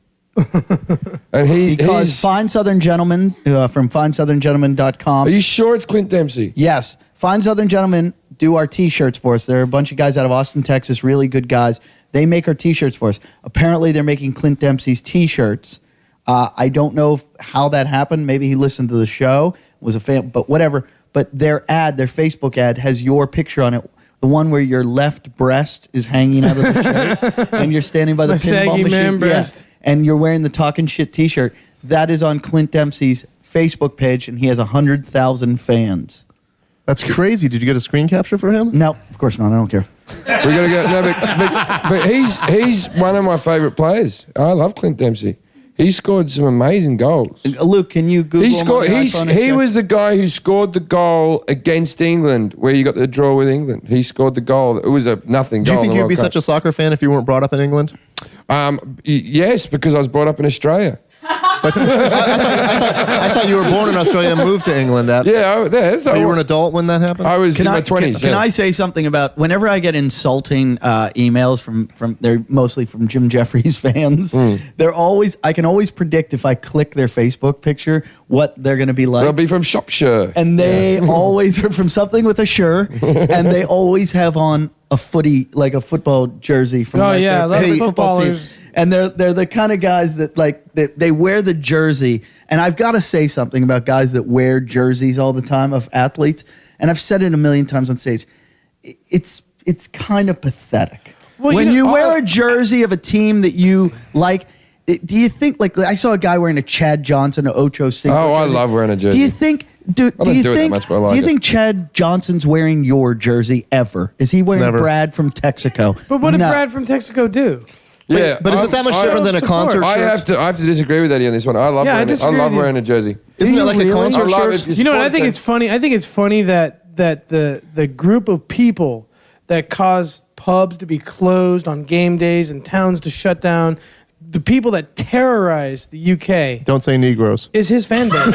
And Because he's... Fine Southern Gentlemen from FineSouthernGentlemen.com. Are you sure it's Clint Dempsey? Yes. Fine Southern Gentlemen do our t-shirts for us. They're a bunch of guys out of Austin, Texas, really good guys. They make our t-shirts for us. Apparently, they're making Clint Dempsey's t-shirts. I don't know how that happened. Maybe he listened to the show, was a fan, but whatever. But their Facebook ad, has your picture on it. The one where your left breast is hanging out of the shirt, and you're standing by the My pinball saggy machine. man breast. And you're wearing the Talkin' Shit t-shirt. That is on Clint Dempsey's Facebook page, and he has 100,000 fans. That's crazy. Did you get a screen capture for him? No, of course not. I don't care. We're gonna go. No, but he's one of my favorite players. I love Clint Dempsey. He scored some amazing goals. Luke, can you Google He him on scored. your iPhone and He check? was the guy who scored the goal against England, where you got the draw with England. He scored the goal. It was a nothing Do goal. you think you'd be such a soccer fan if you weren't brought up in England? Yes, because I was brought up in Australia. But I thought you were born in Australia and moved to England. So you were an adult when that happened? I was in my Can 20s. I say something about whenever I get insulting emails from they're mostly from Jim Jeffries fans. They're always, I can always predict if I click their Facebook picture what they're going to be like. They'll be from Shropshire. And they always are from something with a shirt, and they always have on a football jersey from Oh, yeah, I their love favorite football team. footballers. And they're the kind of guys that they wear the jersey. And I've got to say something about guys that wear jerseys all the time of athletes. And I've said it a million times on stage. It's kind of pathetic. Well, when you know, you wear a jersey of a team that you like, do you think, like I saw a guy wearing a Chad Johnson, an Ocho Cinco Oh, I jersey. love wearing a jersey. Do you think? Do don't you do it that think? much, but I like do you it. think Chad Johnson's wearing your jersey ever? Is he wearing Never. Brad from Texaco? But what did No. Brad from Texaco do? Yeah, But is it that much different than a concert I shirt? have to disagree with Eddie on this one. I love Yeah, I wearing it. I disagree love with you. wearing a jersey. Isn't Do it like you a really? concert I love shirt? it. You know what? I think Sports it's funny. I think it's funny that the group of people that cause pubs to be closed on game days and towns to shut down, the people that terrorize the UK, Don't say Negroes. is his fan base.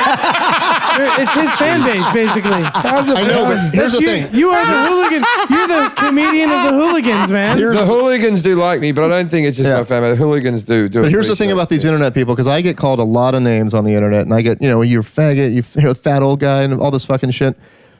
It's his fan base, basically. I know, but here's the thing. You are the hooligan. You're the comedian of the hooligans, man. The hooligans do like me, but I don't think it's just Yeah. my family. The hooligans do. But here's the thing about these internet people, because I get called a lot of names on the internet, and I get, you're a faggot, you're a fat old guy, and all this fucking shit.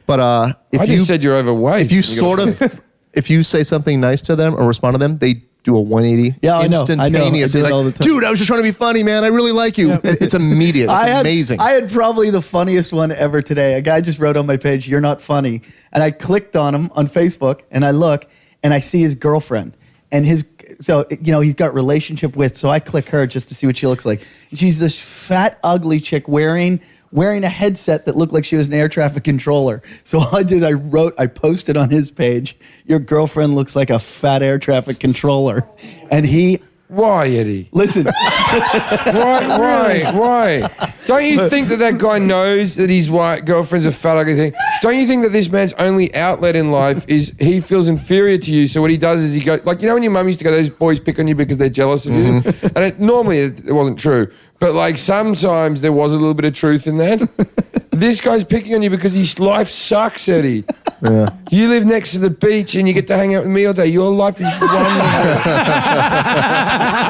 But if I you just said you're overweight. if you sort of, if you say something nice to them or respond to them, they do a 180 Yeah, I know. instantaneously. I do it Like, all the time. dude, I was just trying to be funny, man. I really like you. It's immediate. It's amazing. I had probably the funniest one ever today. A guy just wrote on my page, "You're not funny," and I clicked on him on Facebook, and I look, and I see his girlfriend, and he's got relationship with. So I click her just to see what she looks like. And she's this fat, ugly chick wearing a headset that looked like she was an air traffic controller. So all I did, I posted on his page, "Your girlfriend looks like a fat air traffic controller," and he Why, Eddie? Listen, Why? Don't you think that guy knows that his girlfriend's a fat ugly thing? Don't you think that this man's only outlet in life is he feels inferior to you? So what he does is he goes, like, you know when your mum used to go, those boys pick on you because they're jealous of you? And normally it wasn't true. But like sometimes there was a little bit of truth in that. This guy's picking on you because his life sucks, Eddie. Yeah. You live next to the beach and you get to hang out with me all day. Your life is wonderful.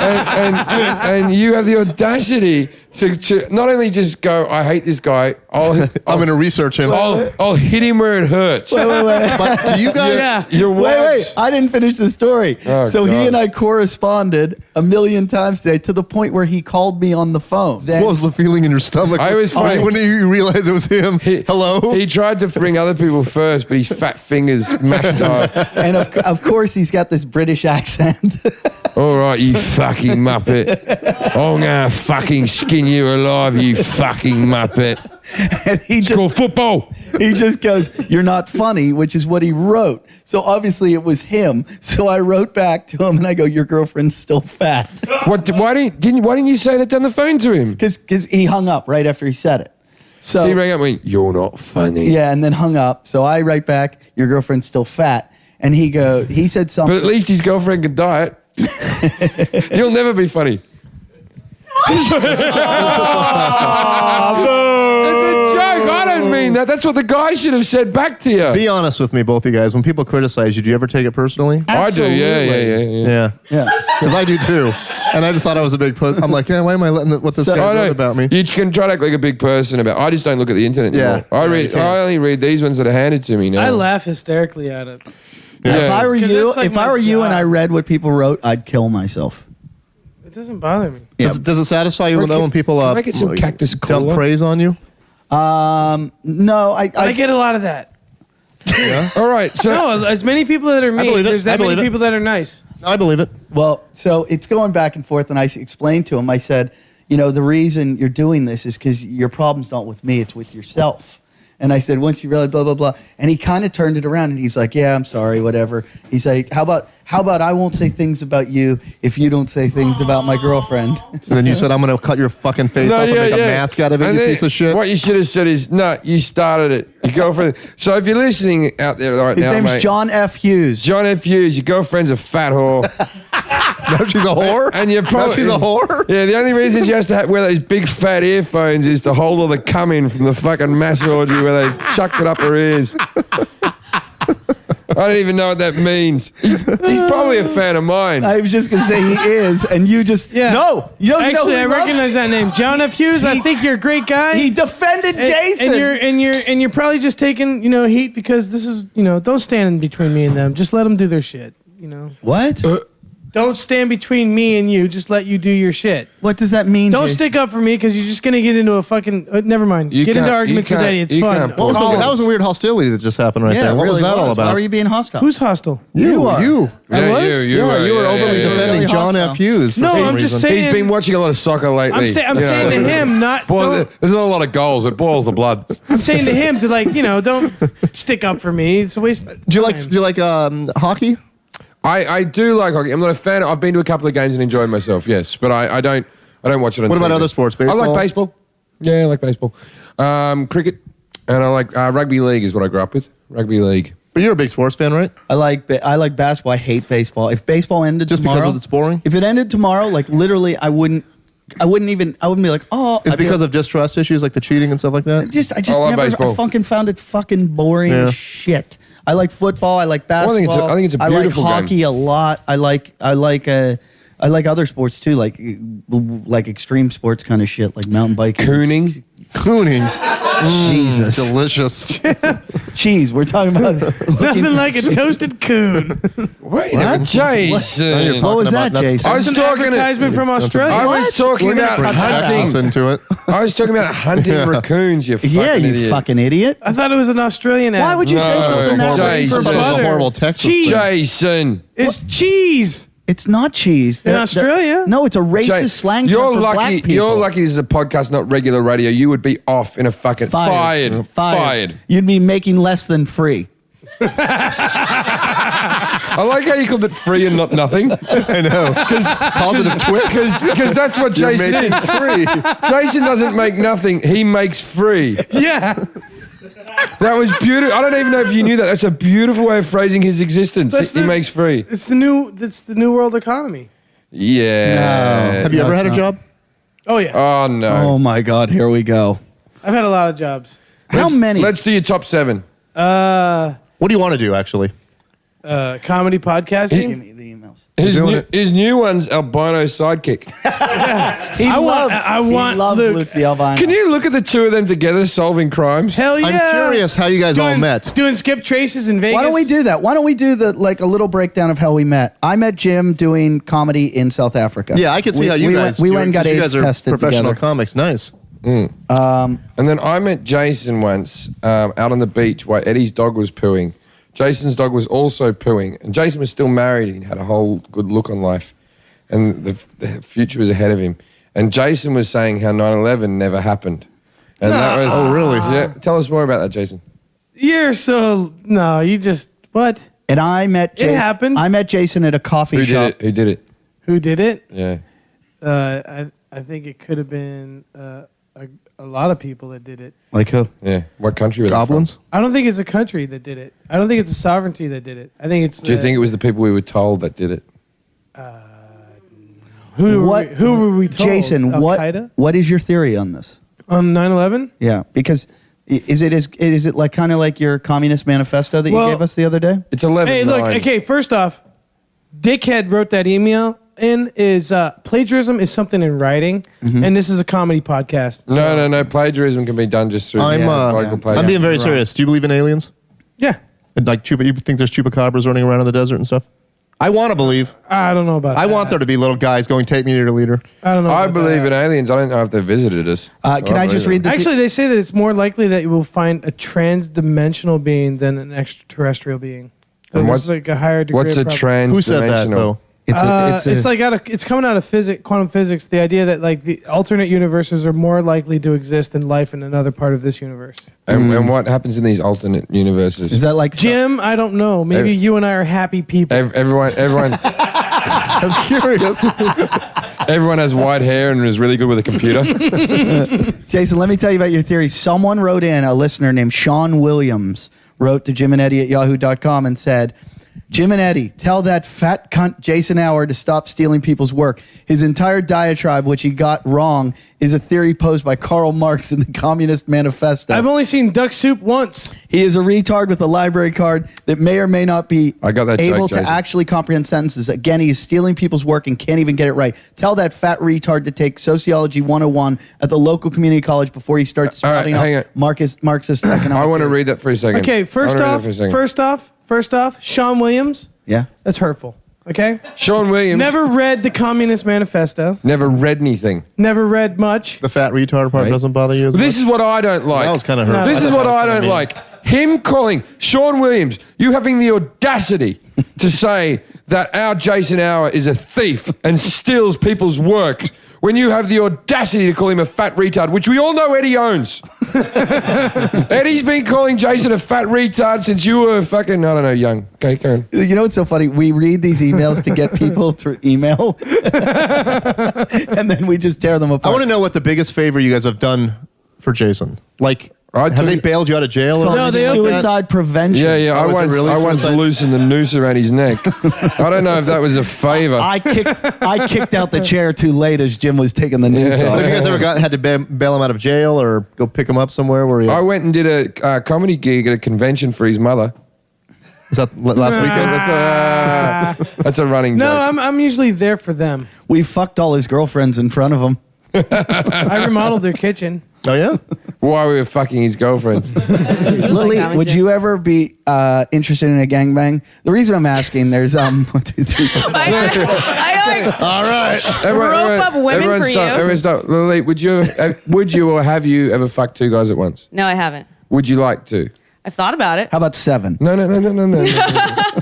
and you have the audacity to not only just go, I hate this guy, I'm going to research him. I'll hit him where it hurts. wait. But do you guys... Wait, I didn't finish the story. Oh, so God. he and I corresponded a million times today to the point where he called me on the phone. What was the feeling in your stomach when you realized it was him? Hello? He tried to bring other people first, but his fat fingers smashed up. And of course, he's got this British accent. All right, you fucking muppet. I'm going to fucking skin you alive, you fucking muppet. And he Go football. He just goes, "You're not funny," which is what he wrote. So obviously it was him. So I wrote back to him and I go, "Your girlfriend's still fat." Why didn't you say that down the phone to him? Because he hung up right after he said it. So He rang up and went, "You're not funny." yeah, and then hung up. So I write back, "Your girlfriend's still fat," and he said something. But at least his girlfriend could diet. You'll never be funny. It's a joke. I don't mean that. That's what the guy should have said back to you. Be honest with me, both of you guys. When people criticize you, do you ever take it personally? I do. Yeah. Yeah. Because I do too. And I just thought I was a big puss. I'm like, yeah, why am I letting what this guy wrote about me? You can try to act like a big person about. I just don't look at the internet anymore. I only read these ones that are handed to me now. I laugh hysterically at it. If I were 'Cause you, it's like if I my were you and job. I read what people wrote, I'd kill myself. It doesn't bother me. Does it satisfy you when people Can I get some cactus dump cola? praise on you? No, I get a lot of that. All right. So No, as many people that are mean, believe it. there's I that many believe it. people that are nice. I believe it. Well, so it's going back and forth, and I explained to him, I said, the reason you're doing this is because your problem's not with me, it's with yourself. And I said, once you realize blah, blah, blah. And he kind of turned it around and he's like, yeah, I'm sorry, whatever. He's like, how about I won't say things about you if you don't say things about my girlfriend? And then you said, I'm going to cut your fucking face off and make a mask out of it, And you then piece of shit. What you should have said is, no, you started it. Your girlfriend. So if you're listening out there right His now, name's mate, John F. Hughes. John F. Hughes, your girlfriend's a fat whore. No, she's a whore? And you're probably, No, she's a whore? Yeah, the only reason she has to wear those big fat earphones is to hold all the cum in from the fucking mass orgy where they chucked it up her ears. I don't even know what that means. He's probably a fan of mine. I was just going to say he is, and you just, no. You don't know who Actually, he I loves? recognize that name. John F. Hughes, I think you're a great guy. He defended Jason. And you're probably just taking, heat because this is, don't stand in between me and them. Just let them do their shit, What? Don't stand between me and you. Just let you do your shit. What does that mean, Don't Jason? stick up for me because you're just going to get into a fucking... never mind. You Get into can't- arguments you with can't- Eddie. It's you fun. can't- That was a weird hostility that just happened right Yeah, there. What really was that all about? Why were you being hostile? Who's hostile? You are. You. I was? You were overly defending Really John hostile. F. Hughes for No, some I'm just reason. saying... He's been watching a lot of soccer lately. I'm saying to him, not... don't- There's not a lot of goals. It boils the blood. I'm saying to him to don't stick up for me. It's a waste. Do you like hockey? I do like hockey. I'm not a fan. I've been to a couple of games and enjoyed myself. Yes, but I don't watch it on What about TV. other sports? I Baseball? like baseball. Yeah, I like baseball. Cricket, and I like rugby league is what I grew up with. Rugby league. But you're a big sports fan, right? I like basketball. I hate baseball. If baseball ended Just tomorrow, because it's boring? If it ended tomorrow, like literally, I wouldn't be like, oh. It's I'd be because like, of distrust issues like the cheating and stuff like that? I just I love never. baseball. I fucking found it fucking boring Yeah. as shit. I like football. I like Well, I think basketball. it's a beautiful I like game. hockey a lot. I like other sports too, like extreme sports kind of shit, like mountain biking. Cooning. Cooning. Jesus. Delicious. Cheese. We're talking about Nothing like a toasted coon. Wait, What? Jason. Now you're What talking was about that, nuts. Jason? I was It's an talking. advertisement from Australia. I was talking We're gonna about cut that hunting. Texas into it. I was talking about hunting Yeah. raccoons. You fucking Yeah, you idiot. fucking idiot. I thought it was an Australian ad. Why would you say No, something that way? Jason. For That was a butter. horrible Texas Cheese. thing. Jason. It's cheese. It's not cheese. In Australia? No, it's a racist Jay, slang term you're for lucky. black people. You're lucky. This is a podcast, not regular radio. You would be off in a fucking fired. You'd be making less than free. I like how you called it free and not nothing. I know. Positive twist. Because that's what You're Jason making is. free. Jason doesn't make nothing. He makes free. Yeah. That was beautiful. I don't even know if you knew that. That's a beautiful way of phrasing his existence. He makes free. It's the new world economy. Yeah. Have you ever had a job? Oh yeah. Oh, no. Oh my God, here we go. I've had a lot of jobs. How many? Let's do your top 7. What do you want to do, actually? Comedy podcasting. me the emails. His new one's Albino sidekick. I want Luke. Luke. the Albino. Can you look at the two of them together solving crimes? Hell yeah. I'm curious how you guys all met. Doing skip traces in Vegas. Why don't we do that? Why don't we do a little breakdown of how we met? I met Jim doing comedy in South Africa. Yeah, I could see how you guys. We went and got you AIDS guys are tested professional together. comics. Nice. And then I met Jason once out on the beach while Eddie's dog was pooing. Jason's dog was also pooing. And Jason was still married and he had a whole good look on life. And the future was ahead of him. And Jason was saying how 9/11 never happened. And that was... Oh, really? Yeah. Tell us more about that, Jason. You just what? And I met Jason. It happened. I met Jason at a coffee Who shop. did it? Who did it? Yeah. I think it could have been a lot of people that did it. Like who? Yeah. What country were they from? Goblins. I don't think it's a country that did it. I don't think it's a sovereignty that did it. I think it's. Do you think it was the people we were told that did it? Who were we told? Jason, Al-Qaeda? what is your theory on this? On 9/11? Yeah, because is it like kind of like your communist manifesto that you Well- gave us the other day? It's 11. Hey, look. Okay, first off, Dickhead wrote that email. Plagiarism is something in writing, and this is a comedy podcast. so- No. Plagiarism can be done just through I'm local plagiarism. I'm being very serious. Do you believe in aliens? Yeah, And like you think there's chupacabras running around in the desert and stuff? I want to believe. I don't know about. I that. want there to be little guys going, "Take me to your leader." I don't know. I about believe that. in aliens. I don't know if they visited us. Can I just read this? Actually, they say that it's more likely that you will find a trans-dimensional being than an extraterrestrial being. So And there's what's- like a higher degree. What's a of probability. Who said that trans-dimensional? though? It's coming out of quantum physics. The idea that like the alternate universes are more likely to exist than life in another part of this universe. And what happens in these alternate universes? Is that like Jim, I don't know. Maybe you and I are happy people. Everyone I'm curious. everyone has white hair and is really good with a computer. Jason, let me tell you about your theory. Someone wrote in, a listener named Sean Williams, wrote to Jim and Eddie at yahoo.com and said, Jim and Eddie, tell that fat cunt Jason Hour to stop stealing people's work. His entire diatribe, which he got wrong, is a theory posed by Karl Marx in the Communist Manifesto. I've only seen duck soup once. He is a retard with a library card that may or may not be I got that able joke, to Jason. actually comprehend sentences. Again, he is stealing people's work and can't even get it right. Tell that fat retard to take Sociology 101 at the local community college before he starts All right, spouting hang off on. Marxist economic I want to theory. read that for a second. Okay, first off, Sean Williams. Yeah. That's hurtful. Okay. Sean Williams Never read the Communist Manifesto. never read anything. Never read much. The fat retard part doesn't bother you. This is what I don't like. That was kind of hurtful. This is what I don't like. Him calling Sean Williams, you having the audacity to say that our Jason Hour is a thief and steals people's work when you have the audacity to call him a fat retard, which we all know Eddie owns. Eddie's been calling Jason a fat retard since you were fucking, I don't know, young. Okay, Karen. You know what's so funny? We read these emails to get people to email, and then we just tear them apart. I want to know what the biggest favor you guys have done for Jason. Like, I have took- they bailed you out of jail? Or No, they anything like that? suicide prevention. Yeah, Oh, is it really I once suicide? loosened the noose around his neck. I don't know if that was a favor. I kicked out the chair too late as Jim was taking the news Yeah. off. Have you guys ever had to bail him out of jail or go pick him up somewhere? Where I went and did a comedy gig at a convention for his mother. is that last weekend? That's a running No, joke. I'm usually there for them. We fucked all his girlfriends in front of him. I remodeled their kitchen. Oh yeah. Why we were fucking his girlfriends. Lily, would you ever be interested in a gangbang? The reason I'm asking, there's 1, 2, 3, 4. I All right. Rope up women for you. Everyone stop. Lily, would you or have you ever fucked two guys at once? No, I haven't. Would you like to? I've thought about it. How about 7? No.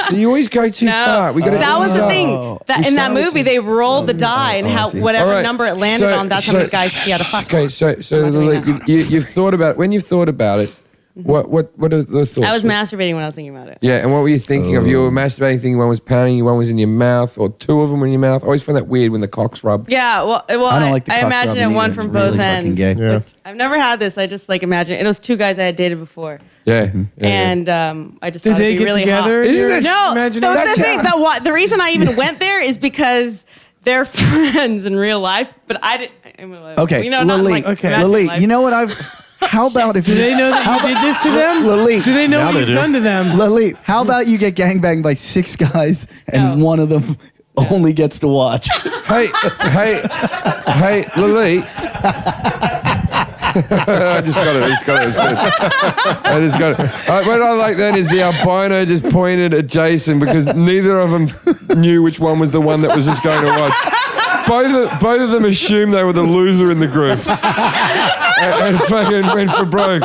So you always go too far. We gotta that was the Oh. thing. That in that movie, they rolled the die, and how whatever All right, number it landed on, that's how many guys he had to fuck. Okay, so I'm not doing Lily, that. you've thought about when you've thought about it. What are the thoughts? I was masturbating when I was thinking about it. Yeah, and what were you thinking of? You were masturbating, thinking one was pounding you, one was in your mouth, or two of them were in your mouth. I always find that weird when the cocks rub. Yeah, well, I don't like the I cock imagine it rubbing one either. from It's both really fucking ends. gay. Yeah. I've never had this. I just like imagine it was two guys I had dated before, Yeah. yeah. and I just Did thought they it'd be get really together? hot. Isn't that No, imagination? that's the thing. The reason I even went there is because they're friends in real life, but I didn't. Okay, you know, not Lily. like Okay. imaginary Lily, life. you know what I've... How about if Do they know that you did this to them? Lily. Do they know Now what they you've do. done to them? Lily, how about you get gangbanged by 6 guys and No. one of them only gets to watch? Hey, Lily. I just got it. It's good. I just got it. What I like then is the albino just pointed at Jason because neither of them knew which one was the one that was just going to watch. Both of them assumed they were the loser in the group and fucking went for broke.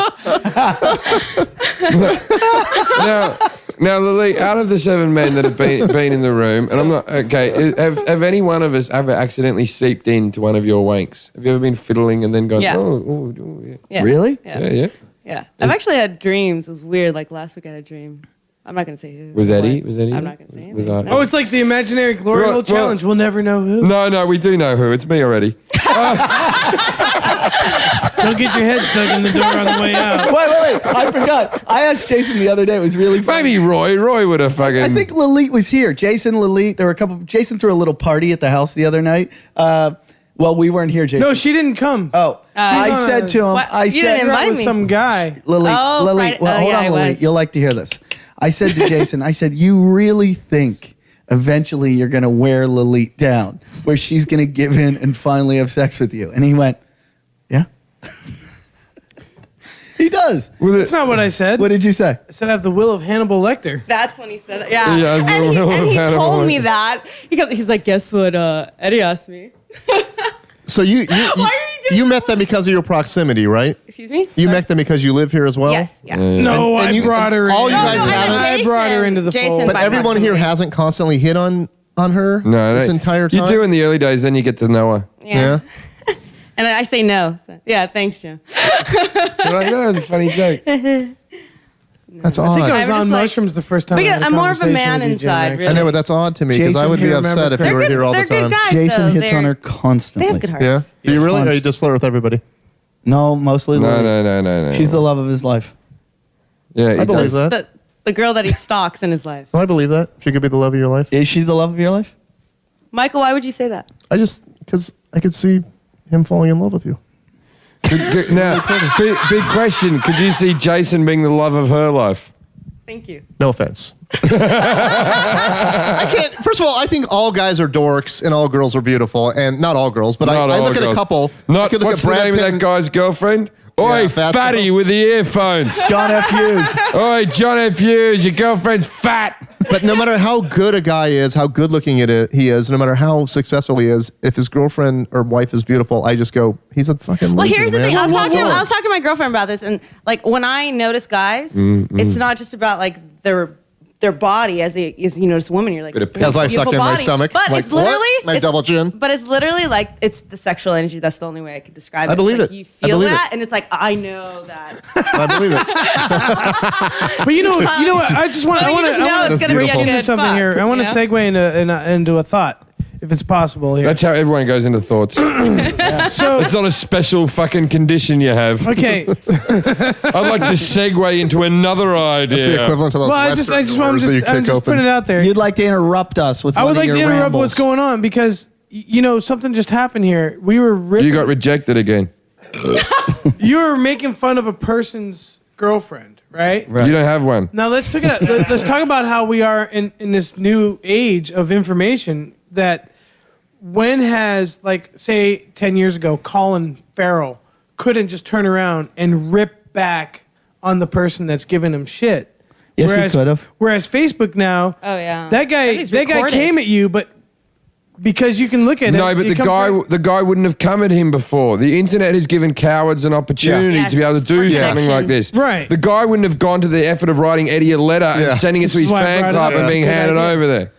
Now, Lily, out of the 7 men that have been in the room, and I'm not okay. Have any one of us ever accidentally seeped into one of your wanks? Have you ever been fiddling and then gone? Yeah. Oh, yeah. Yeah. Really? Yeah. Yeah. I've actually had dreams. It was weird. Like last week I had a dream. I'm not going to say who. Was or Eddie? what. Was Eddie? I'm there? not going to say Was anything. I- Oh, it's like the imaginary glory Well, hole challenge. We'll never know who. No, we do know who. It's me already. Don't get your head stuck in the door on the way out. Wait. I forgot. I asked Jason the other day. It was really funny. Maybe Roy. Roy would have fucking. I think Lalit was here. Jason, Lalit. There were a couple. Jason threw a little party at the house the other night. Well, we weren't here, Jason. No, she didn't come. Oh, I on said a- to him. What? I You said, didn't invite with me. some guy. Lily, Oh, Lily. Friday. Well, Oh, hold yeah, on, I Lily. was. You'll like to hear this. I said to Jason, I said, you really think eventually you're going to wear Lily down, where she's going to give in and finally have sex with you? And he went, yeah. He does. That's not what I said. What did you say? I said I have the will of Hannibal Lecter. That's when he said that. Yeah. Yeah, it's and a he, real and he animal. told me that. He's like, guess what? Eddie asked me. So you Why are you doing met them because of your proximity, right? Excuse me? You Sorry? met them because you live here as well? Yes. Yeah. No, And I you- brought her in. all you No, guys no, haven't- I brought her into the Jason fold. But by everyone here proximity. hasn't constantly hit on her No, this no. entire time? You do in the early days, then you get to know her. Yeah. And I say no. So, yeah, thanks, Jim. You're like, that was a funny joke. That's I odd. think I was I'm on just like- mushrooms the first time. I Because had a I'm more of a conversation man with you, Jim, inside, actually. I know, but that's odd to me because Jason, I would if be you upset remember if you were They're here all the good, they're time. good guys. Jason though. hits on her They constantly. have good hearts. Yeah. Do you really? Or you Const- just flirt with everybody? No, mostly Lily. No. She's the love of his life. Yeah, he I believe does. that. The girl that he stalks in his life. I believe that. She could be the love of your life. Is she the love of your life? Michael, why would you say that? Because I could see him falling in love with you. Now, big question. Could you see Jason being the love of her life? Thank you. No offense. I can't. First of all, I think all guys are dorks and all girls are beautiful, and not all girls, but Not I all look at a girls. couple. I Not, could look what's at the Brad name Pitt of that and- guy's girlfriend? Oi, Fatso. fatty with the earphones. John F. Hughes. Oi, John F. Hughes, your girlfriend's fat. But no matter how good a guy is, how good looking he is, no matter how successful he is, if his girlfriend or wife is beautiful, I just go, he's a fucking Well, loser, here's the man. thing. I was talking to my girlfriend about this, and like when I notice guys, it's not just about like their body as you notice a woman, you're like, Bit of pink. As I beautiful sucked in my body. stomach. But Like, it's literally what? My double chin? But it's literally like it's the sexual energy. That's the only way I could describe it. I believe It's it. like You I feel believe that, it. and it's like I know that. I believe it. But you know what? I just want. Well, I you want just know to it's That's gonna be a beautiful. good into something fuck, here. I want to you know? segue into a thought, if it's possible here. That's how everyone goes into thoughts. So It's not a special fucking condition you have. okay. I'd like to segue into another idea. It's the equivalent of those Well, I Western just doors that you I'm kick just open. putting it out there. You'd like to interrupt us with I one would of like your to interrupt rambles. what's going on because you know something just happened here. We were ripping, You got rejected again. you were making fun of a person's girlfriend, right? Right. You don't have one. Now let's talk about how we are in this new age of information that when has like say 10 years ago Colin Farrell couldn't just turn around and rip back on the person that's giving him shit. Yes, he could have. Whereas Facebook now, Oh yeah. that guy He's that guy recorded. came at you, but because you can look at it. No, but it the comes guy right- the guy wouldn't have come at him before. The internet has given cowards an opportunity Yeah. to be able to do Yes, something protection. like this. Right. The guy wouldn't have gone to the effort of writing Eddie a letter Yeah. and sending it This to is his why I fan brought it club up. and being That's a good handed idea. over there.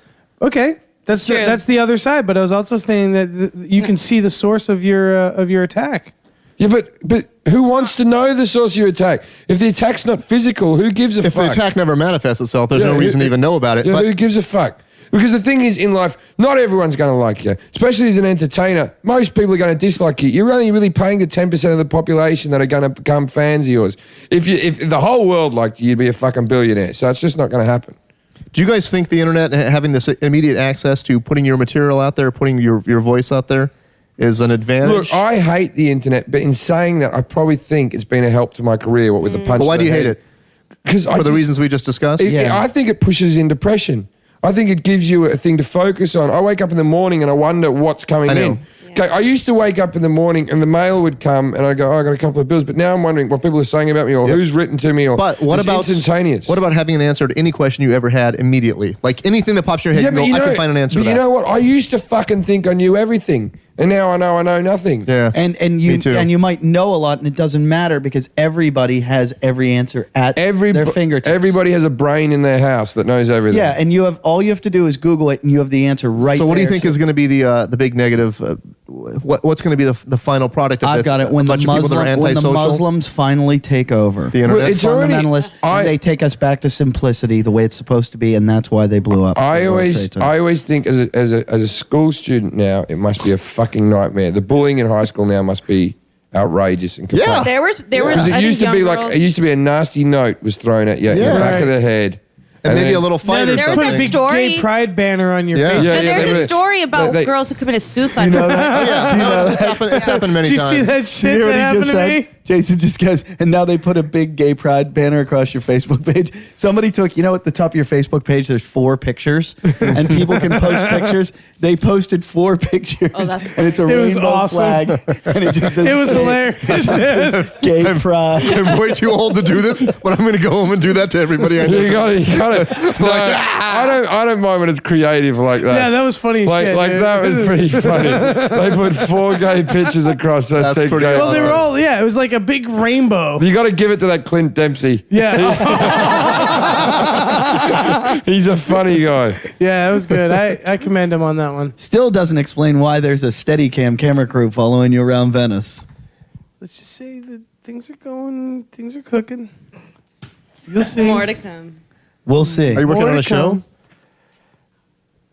Okay, that's True. the other side. But I was also saying that you can see the source of your attack. Yeah, but who wants to know the source of your attack? If the attack's not physical, who gives a If fuck? the attack never manifests itself, there's no reason to even know about it. Yeah, But who gives a fuck? Because the thing is, in life, not everyone's going to like you, especially as an entertainer. Most people are going to dislike you. You're only really paying the 10% of the population that are going to become fans of yours. If the whole world liked you, you'd be a fucking billionaire. So it's just not going to happen. do you guys think the internet having this immediate access to putting your material out there, putting your voice out there, is an advantage? Look, I hate the internet, but in saying that, I probably think it's been a help to my career. What with the punch. But why do you hate it? Because for the reasons we just discussed. I think it pushes in depression. I think it gives you a thing to focus on. I wake up in the morning and I wonder what's coming in. Okay, I used to wake up in the morning and the mail would come and I go, I got a couple of bills, but now I'm wondering what people are saying about me or who's written to me or but what about instantaneous. What about having an answer to any question you ever had immediately? Like anything that pops in your head, you go, I can find an answer to that. But you know what? I used to fucking think I knew everything. And now I know nothing. Yeah. And you might know a lot, and it doesn't matter because everybody has every answer at their fingertips. Everybody has a brain in their house that knows everything. Yeah, and all you have to do is Google it, and you have the answer right there. So what do you think is going to be the big negative? What's going to be the final product of this? I've got it. When the Muslims finally take over, the internet, it's fundamentalists, and they take us back to simplicity, the way it's supposed to be, and that's why they blew up. I always think as a school student now, it must be a fucking nightmare. The bullying in high school now must be outrageous and compelling. Yeah, there was because it used to be a nasty note was thrown at you in the back of the head. And maybe a little fight or something. something. Put a big gay pride banner on your face. There's a story about girls who committed suicide. You know that? It's happened many times. Did you see that shit that happened to me? Jason just goes, and now they put a big gay pride banner across your Facebook page. Somebody took, at the top of your Facebook page, there's 4 pictures, and people can post pictures. They posted 4 pictures, and it's a rainbow flag, and it just says, it was hilarious. Gay pride. I'm way too old to do this, but I'm going to go home and do that to everybody I know. You got it. No, I don't mind when it's creative like that. Yeah, that was funny as shit. Like that was pretty funny. They put 4 gay pictures across. That's pretty gay. Well, they were all, it was like a big rainbow. You got to give it to that Clint Dempsey. Yeah. He's a funny guy. Yeah, it was good. I commend him on that one. Still doesn't explain why there's a Steadicam camera crew following you around Venice. Let's just say that things are cooking. You'll see. More to come. We'll see. Are you working on a show?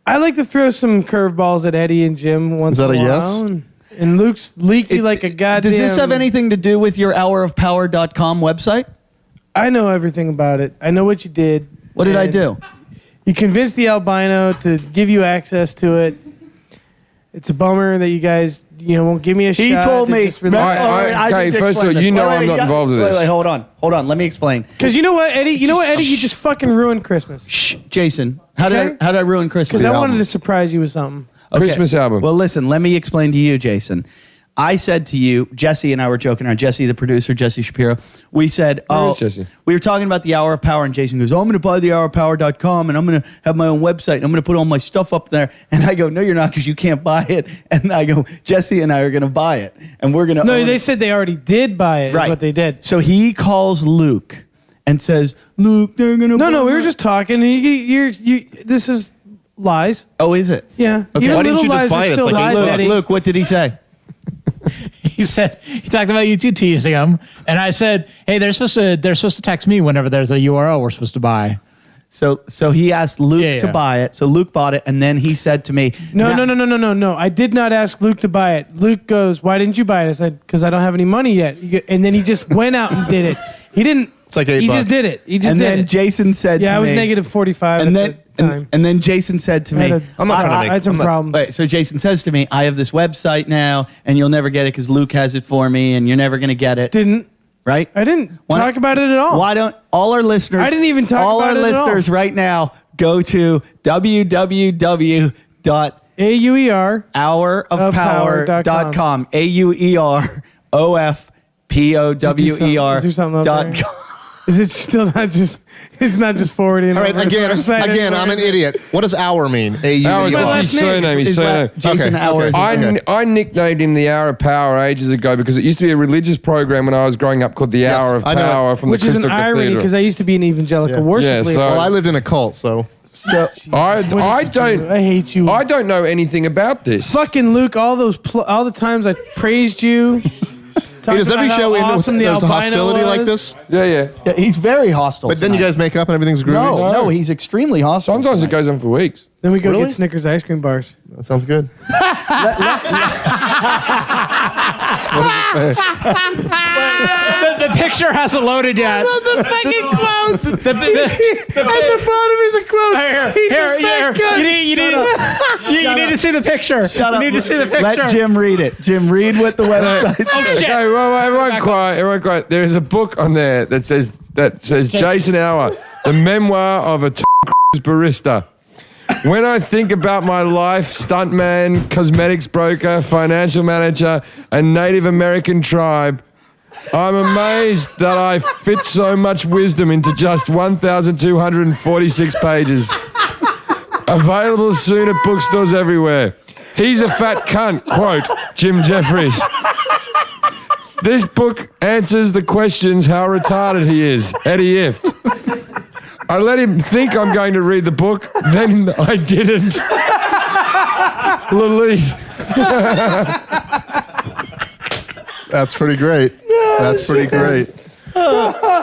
I like to throw some curveballs at Eddie and Jim once in a while. Is that a yes? And Luke's leaky like a goddamn... Does this have anything to do with your hourofpower.com website? I know everything about it. I know what you did. What did I do? You convinced the albino to give you access to it. It's a bummer that you guys, won't give me a shot. He told me. Okay, first of all, I'm not involved with this. Wait, hold on. Let me explain. Because you know what, Eddie? You just fucking ruined Christmas. Shh, Jason. How did I ruin Christmas? Because I wanted to surprise you with something. Okay. Christmas album. Well, listen, let me explain to you, Jason. I said to you, Jesse and I were joking around. Jesse, the producer, Jesse Shapiro. We said, Jesse? We were talking about the Hour of Power, and Jason goes, I'm going to buy the hourofpower.com, and I'm going to have my own website, and I'm going to put all my stuff up there. And I go, no, you're not, because you can't buy it. And I go, Jesse and I are going to buy it, and we're going to. No, they said they already did buy it. Right, what they did. So he calls Luke and says, Luke, they're going to. No, we were just talking. This is lies. Oh, is it? Yeah. Okay. Why didn't you just buy it? It's like Luke, what did he say? He talked about you two teasing him, and I said, "Hey, they're supposed to text me whenever there's a URL we're supposed to buy." So he asked Luke to buy it. So Luke bought it, and then he said to me, No. I did not ask Luke to buy it. Luke goes, "Why didn't you buy it?" I said, "Because I don't have any money yet." And then he just went out and did it. He didn't. It's like $8. He just did it. And then Jason said to me, I was negative 45 and at then, the time. And then Jason said to me, I had some problems. Wait, so Jason says to me, I have this website now, and you'll never get it because Luke has it for me, and you're never going to get it. Didn't. Right? I didn't talk about it at all. Why don't all our listeners... I didn't even talk about it at all. All our listeners right now go to www.hourofpower.com. AUEROFPOWER.com. Is it still not just... It's not just forwarding. All right, again, I'm an idiot. What does Hour mean? Hour is his surname. Jason Hour. I nicknamed him the Hour of Power ages ago because it used to be a religious program when I was growing up called the Hour of Power from the Crystal Cathedral. Which is an irony because I used to be an evangelical worship leader. Well, I lived in a cult, so... I hate you. I don't know anything about this. Fucking Luke, all the times I praised you Talked does every about show how end with awesome the there's a albino hostility like was. this? Yeah. Yeah, he's very hostile. But then you tonight. guys make up and everything's groovy? No, he's extremely hostile. Sometimes it tonight. goes on for weeks. Then we go Really? get Snickers ice cream bars. That sounds good. The picture hasn't loaded yet. The fucking quotes. The- At the bottom is a quote. He's Here, a fat cunt. you need to see the picture. Shut up. You need to see the picture. Let Jim read it. Jim, read what the website Oh, shit. Okay, well, everyone quiet. Everyone quiet. There is a book on there that says Jason Hour, the memoir of a barista. When I think about my life, stuntman, cosmetics broker, financial manager, and Native American tribe, I'm amazed that I fit so much wisdom into just 1,246 pages. Available soon at bookstores everywhere. He's a fat cunt, quote, Jim Jeffries. This book answers the questions how retarded he is, Eddie Ift. I let him think I'm going to read the book, then I didn't. Lilith. That's pretty great. That's pretty great.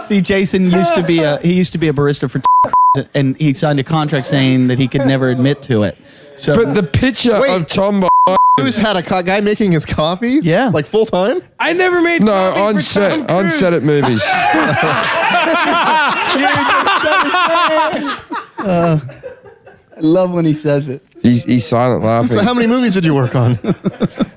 See, Jason used to be a barista for and he signed a contract saying that he could never admit to it. So But the picture Wait. of Tom Who's had a guy making his coffee? Yeah. Like full time? I never made No, coffee on for set Tom Cruise. at movies. I love when he says it. He's silent laughing. So how many movies did you work on?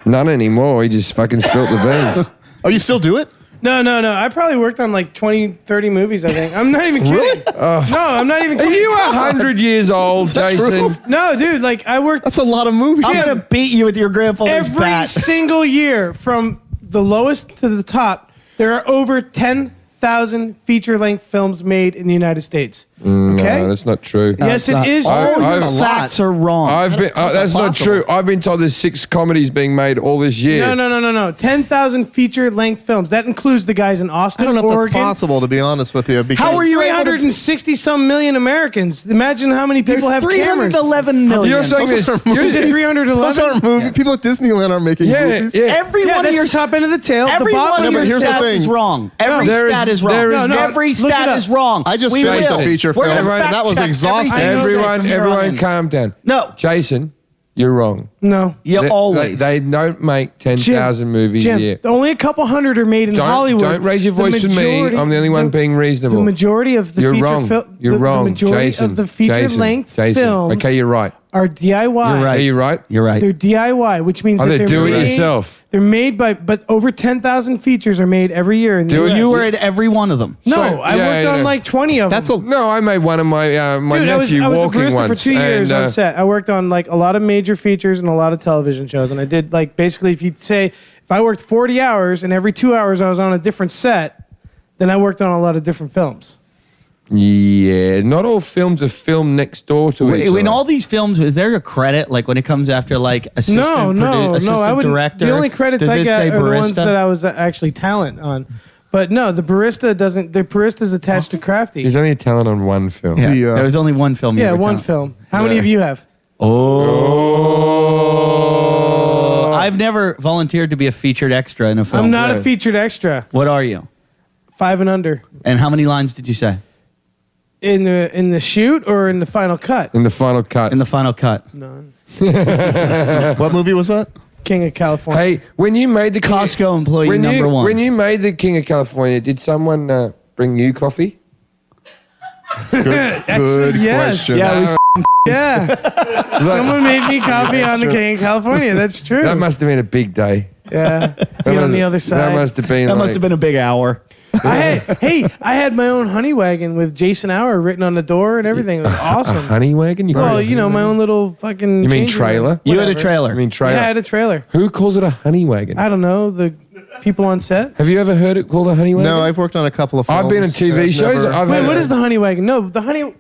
None anymore. He just fucking spilt the beans. Oh, you still do it? No. I probably worked on like 20, 30 movies, I think. I'm not even kidding. No, I'm not even Are kidding. you 100 years old, that Jason? true? No, dude, like I worked That's a lot of movies. I'm gonna beat you with your grandfather's every bat. single year from the lowest to the top. There are over 10,000 feature-length films made in the United States. Okay? No, that's not true. Yes, That's it is not- true. I've- The facts are wrong. That's not possible. true. I've been told there's 6 comedies being made all this year. No. 10,000 feature-length films. That includes the guys in Austin, I don't know if Oregon. that's possible, to be honest with you. Because How are you able to- 360-some million Americans. Imagine how many people have cameras. 311 million. You're saying this. Is it 311? Those aren't movies. People at Disneyland are making Yeah, movies. yeah. Every Yeah, one that's of your the top end of the tail. Every the one bottom of but your here's the stats thing. is wrong. Every There is- stat is wrong. there is not- Every Look it stat up. is wrong. I just We finished will. a feature We're film, gonna and that was fact check exhausting. everything Everyone, from here on everyone, in. calm down. No. Jason, you're wrong. No. You always. They don't make 10,000 movies Jim, a year. only a couple hundred are made in Hollywood. Don't raise your The voice with me. majority- I'm the only one being reasonable. The majority of the You're feature wrong. film. You're wrong, The majority Jason. of the feature-length Jason. films Okay, you're right. are DIY. You're right. Are you right? You're right. They're DIY, which means Oh, that they they're do it made, yourself. They're made by, but over 10,000 features are made every year in the Do it. US. You were at every one of them. No, So- I yeah, worked yeah. on like 20 of That's them. No, I made one of my my Dude, I was nephew a walking barista once. for 2 years and, on set. I worked on like a lot of major features and a lot of television shows, and I did like basically if you'd say if I worked 40 hours and every 2 hours I was on a different set, then I worked on a lot of different films. Yeah, not all films are filmed next door to each In other. all these films, is there a credit like when it comes after like assistant, No. assistant I wouldn't. director? The only credits Does I it got say are the ones barista? that I was actually talent on. But no, the barista doesn't. The barista's attached to Crafty. There's only a talent on one film. Yeah, Yeah. there was only one film. you Yeah, were one talent. film. How many of you have? Oh, I've never volunteered to be a featured extra in a film. I'm not a featured extra. What are you? 5 and under. And how many lines did you say In the shoot or in the final cut? In the final cut. in the final cut? None. What movie was that? King of California. Hey, when you made the Costco employee number one. When you made the King of California, did someone bring you coffee? Good yes. question. Yeah, it was Yeah. Someone made me coffee on the King of California. That's true. That must have been a big day. Yeah. Be on the other side. That must have been. that must like- have been a big hour. I had my own honey wagon with Jason Hour written on the door and everything. It was a awesome. honey wagon. Well, you know, my own little fucking. You mean changing trailer? room. You had a Whatever. trailer. I mean trailer. Yeah, I had a trailer. Who calls it a honey wagon? I don't know, the people on set. Have you ever heard it called a honey wagon? No, I've worked on a couple of films. I've been in TV shows. I've Wait, had what a- is the honey wagon? No, the honey.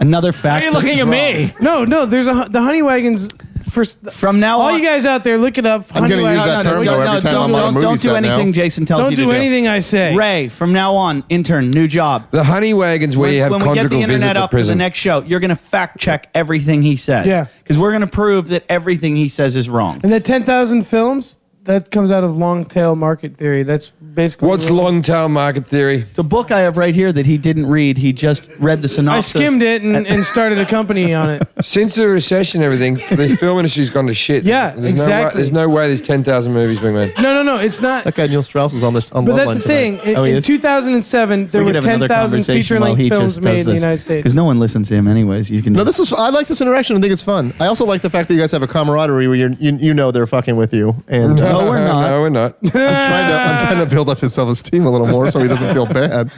Another fact. Why are you looking at me? No, there's the honey wagons for. From now All on, you guys out there, look it up. I'm Honey going to use wagon. that term, though, every time I'm on a movie don't do set anything now. Jason tells Don't you to do anything I say. Ray, from now on, intern, new job. the honey wagons where you have when we get the conjugal visits internet at up for the prison. next show, you're going to fact check everything he says. Yeah. Because we're going to prove that everything he says is wrong. And the 10,000 films, that comes out of long tail market theory. That's basically What's long tail market theory? It's a book I have right here that he didn't read. He just read the I synopsis. skimmed it and started a company on it. Since the recession and everything, the film industry's gone to shit. Yeah, exactly. There's no way there's 10,000 movies being made. No, it's not. That guy Neil Strauss is on But Love that's Line the thing. tonight. Oh, he In is? 2007, there were 10,000 feature-length films made in the United States. Because no one listens to him anyways. You can. No, I like this interaction. I think it's fun. I also like the fact that you guys have a camaraderie where you know they're fucking with you. And No, we're not. No, we're not. I'm trying to build up his self-esteem a little more so he doesn't feel bad.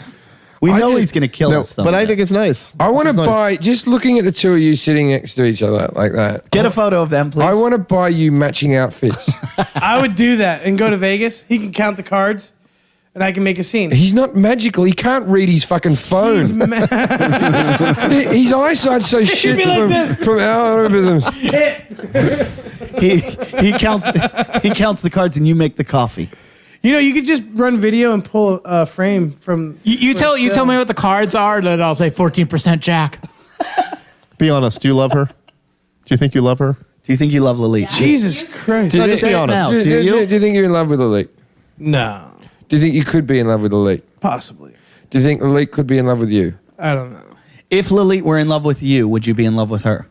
We know did- he's going to kill No, us. Though, but I think it's nice. I want to This is nice. buy, just looking at the two of you sitting next to each other like that. Get a photo of them, please. I want to buy you matching outfits. I would do that and go to Vegas. He can count the cards, and I can make a scene. He's not magical. He can't read his fucking phone. He's His eyesight's so shit be like this. from algorithms. he counts the cards, and you make the coffee. You know, you could just run video and pull a frame from. You tell me what the cards are, then I'll say 14% Jack. Be honest. Do you love her? Do you think you love her? Do you think you love Lily? Jesus Christ. No, just be honest. now. Do you think you're in love with Elite? No, Do you think you could be in love with Elite? possibly. Do you think Elite could be in love with you? I don't know. If Lily were in love with you, would you be in love with her?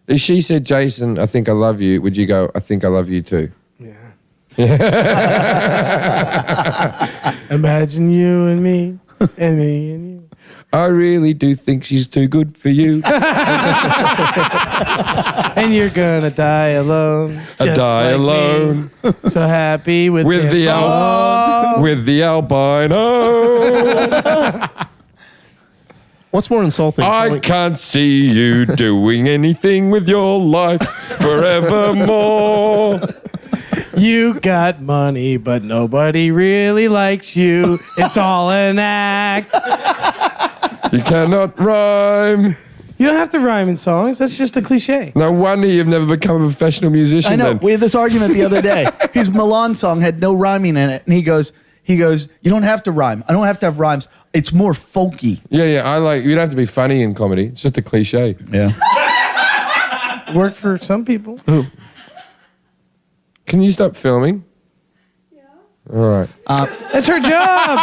If she said, Jason, I think I love you, would you go, I think I love you too? Imagine you and me, and me and you. I really do think she's too good for you. And you're gonna die alone. I just die like alone me. So happy with with the albino. What's more insulting? I can't see you doing anything with your life forevermore. You got money, but nobody really likes you. It's all an act. You cannot rhyme. You don't have to rhyme in songs. That's just a cliche. No wonder you've never become a professional musician. I know. Then. We had this argument the other day. His Milan song had no rhyming in it, and he goes, you don't have to rhyme. I don't have to have rhymes. It's more folky. Yeah. You don't have to be funny in comedy. It's just a cliche. Yeah. Worked for some people. Can you stop filming? Yeah. All right. That's her job.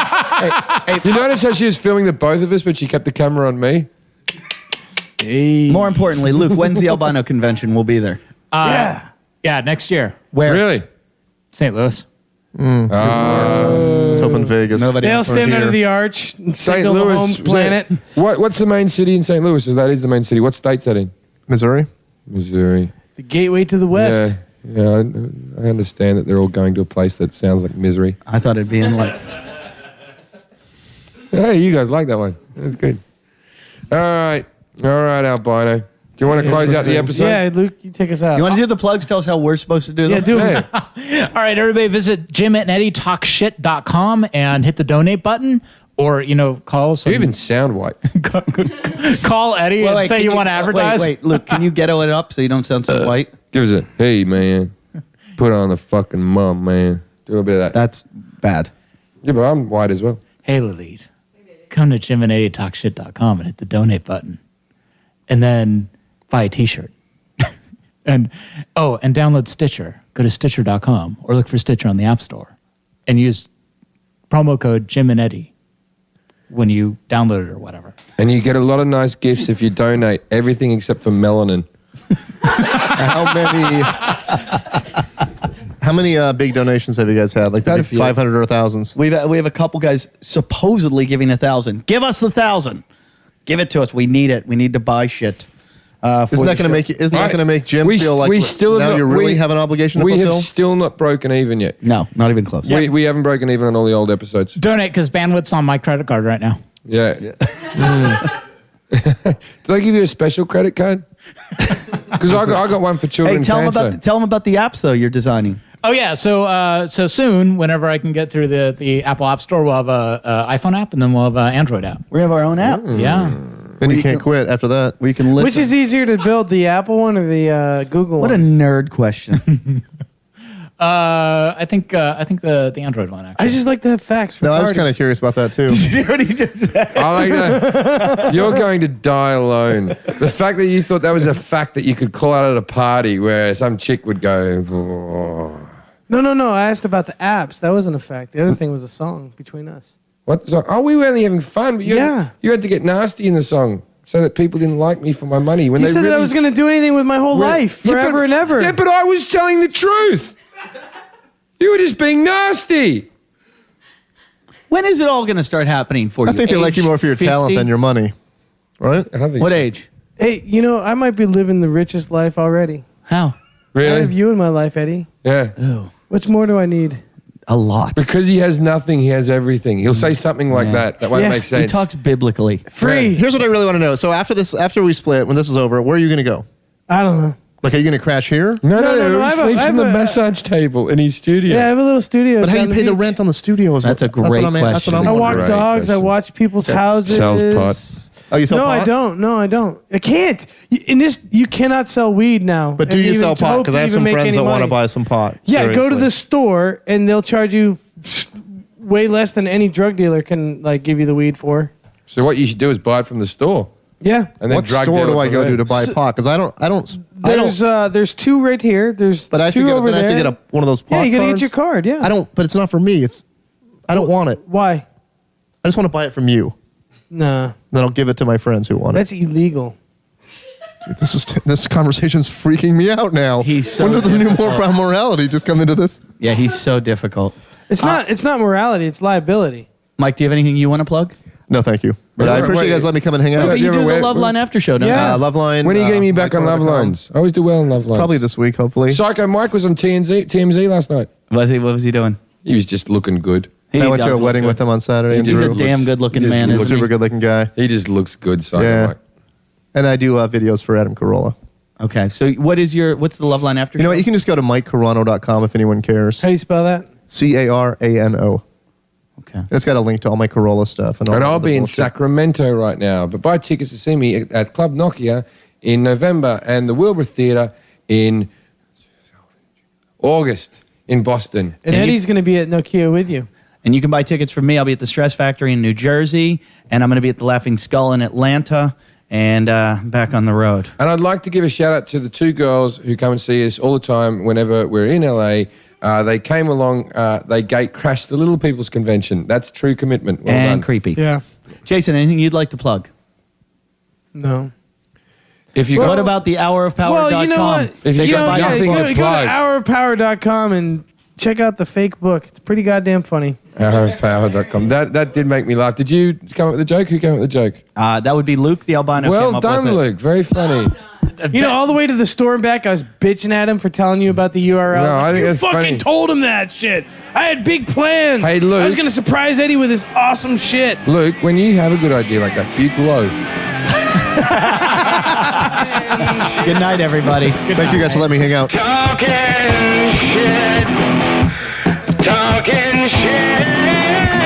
You notice how she was filming the both of us, but she kept the camera on me? More importantly, Luke, when's the Albino convention? We'll be there. Yeah. Yeah, next year. Where? Really? St. Louis. It's open Vegas. Nobody. They'll else. stand here. under the arch and St. signal the Louis. home planet. What's the main city in St. Louis? That is the main city. What state's that in? Missouri. Missouri. The gateway to the west. Yeah, I understand that they're all going to a place that sounds like misery. I thought it'd be in like. Hey, you guys like that one. That's good. All right, Albino. Do you want to close out the episode? Yeah, Luke, you take us out. You want to do the plugs? Tell us how we're supposed to do them. Yeah, do it. Hey, All right, everybody visit JimandEddieTalkShit.com and hit the donate button, or call some, you even sound white. call Eddie and say can you want to advertise. Wait, Luke, can you ghetto it up so you don't sound so white? Give us a, hey, man. Put on the fucking mum, man. Do a bit of that. That's bad. Yeah, but I'm white as well. Hey, Lilith, come to JimandEddieTalkShit.com and hit the donate button, and then buy a T-shirt. and download Stitcher. Go to Stitcher.com or look for Stitcher on the App Store, and use promo code Jim and Eddie when you download it or whatever. And you get a lot of nice gifts if you donate everything except for melanin. How many big donations have you guys had? Like Had a the few. 500 or thousands? We have a couple guys supposedly giving 1,000. Give us 1,000. Give it to us. We need it. We need to buy shit. Isn't that going to make you? Isn't that Right. going to make Jim We- feel like we still now have you not- really we- have an obligation to We fulfill? have still not broken even yet. No, not even close. We haven't broken even on all the old episodes. Donate because bandwidth's on my credit card right now. Yeah. Did I give you a special credit card? Because I got one for Hey, children tell cancer. them about the apps though you're designing. Oh yeah, so soon, whenever I can get through the Apple App Store, we'll have a iPhone app and then we'll have an Android app. We're gonna have our own app. Yeah. Then you can't quit after that. We can listen. Which is easier to build, the Apple one or the Google What a one? nerd question. I think the Android one actually. I just like to have facts. For No, I was kind of parties. curious about that too. What he just said. I like that. You're going to die alone. The fact that you thought that was a fact that you could call out at a party where some chick would go, "Oh." No. I asked about the apps. That wasn't a fact. The other thing was a song between us. What song? Oh, we were only having fun, but you had to get nasty in the song so that people didn't like me for my money. When You they said that really I was going to do anything with my whole life, forever and ever. Yeah, but I was telling the truth. You were just being nasty. When is it all going to start happening for you? I think they like you more for your 50? talent than your money, right? What age? Hey, I might be living the richest life already. How? I have Really? you in my life, Eddie. Yeah. Oh, Much more do I need? a lot. Because he has nothing, he has everything. He'll say something like that. That won't Yeah. make He sense. talks biblically. Free. Here's what I really want to know. So after we split, when this is over, where are you going to go? I don't know. Like, are you going to crash here? No, No, I he have a- sleeps I on have the a- massage table in his studio. Yeah, I have a little studio. But how do down you pay the beach. rent on the studio? That's a great That's question. what I'm I walk wondering. Right dogs. I question. watch people's houses. Sells pot. Oh, you sell No, pot? I don't. No, I don't. I can't. In this, you cannot sell weed now. But do and you even sell pot? hope Because to I have even some make friends any that want to money. buy some pot. Yeah, go to Seriously. the store and they'll charge you way less than any drug dealer can give you the weed for. So what you should do is buy it from the store. Yeah. And then What drug store deal do it I from go there. to buy pot? Because I don't. There's two right here. There's But I have to two get. over Then I have to there. get one of those pot Yeah, you gotta cards. get your card. Yeah. I don't. But it's not for me. I don't want it. Why? I just want to buy it from you. Nah, Then I'll give it to my friends who want it. that's illegal. This conversation's freaking me out now. He's so when did the new difficult. morality just come into this? Yeah, he's so difficult. It's not morality. It's liability. Mike, do you have anything you want to plug? No, thank you. But I appreciate you guys letting me come and hang out. But you you do ever the wear- Love Line after show, don't Yeah. Love Line. When are you getting me back on Love Lines? I always do well on Love Lines. Probably this week, hopefully. Psycho Mike was on TMZ last night. you? What was he doing? He was just looking good. I went to does a look wedding good. with him on Saturday. He He's a looks- damn good-looking he just man, looks isn't he? Super good looking guy. He just looks good, Psycho Yeah. Mike. And I do videos for Adam Carolla. Okay, so what's the Love Line after You know show? what? You can just go to MikeCarano.com if anyone cares. How do you spell that? Carano. Okay. It's got a link to all my Carolla stuff. And all And that I'll other be in bullshit. Sacramento right now. But buy tickets to see me at Club Nokia in November and the Wilbur Theatre in August in Boston. And Eddie's going to be at Nokia with you. And you can buy tickets from me. I'll be at the Stress Factory in New Jersey, and I'm going to be at the Laughing Skull in Atlanta, and back on the road. And I'd like to give a shout out to the two girls who come and see us all the time whenever we're in LA. They came along, they gate crashed the Little People's Convention. That's true commitment. Well and done. creepy. Yeah. Jason, anything you'd like to plug? No. If you Well, What about the hourofpower.com? Well, you know what? If you got nothing go, to go to plug. hourofpower.com and check out the fake book. It's pretty goddamn funny. Power.com. That did make me laugh. Did you come up with the joke? Who came up with the joke? That would be Luke the Albino. Well came up done, with it. Luke. Very funny. All the way to the store and back, I was bitching at him for telling you about the URL. No, I think you that's fucking funny. told him that shit. I had big plans. Hey, Luke. I was going to surprise Eddie with this awesome shit. Luke, when you have a good idea like that, you glow. Good night, everybody. Thank you guys for letting me hang out. Talking shit.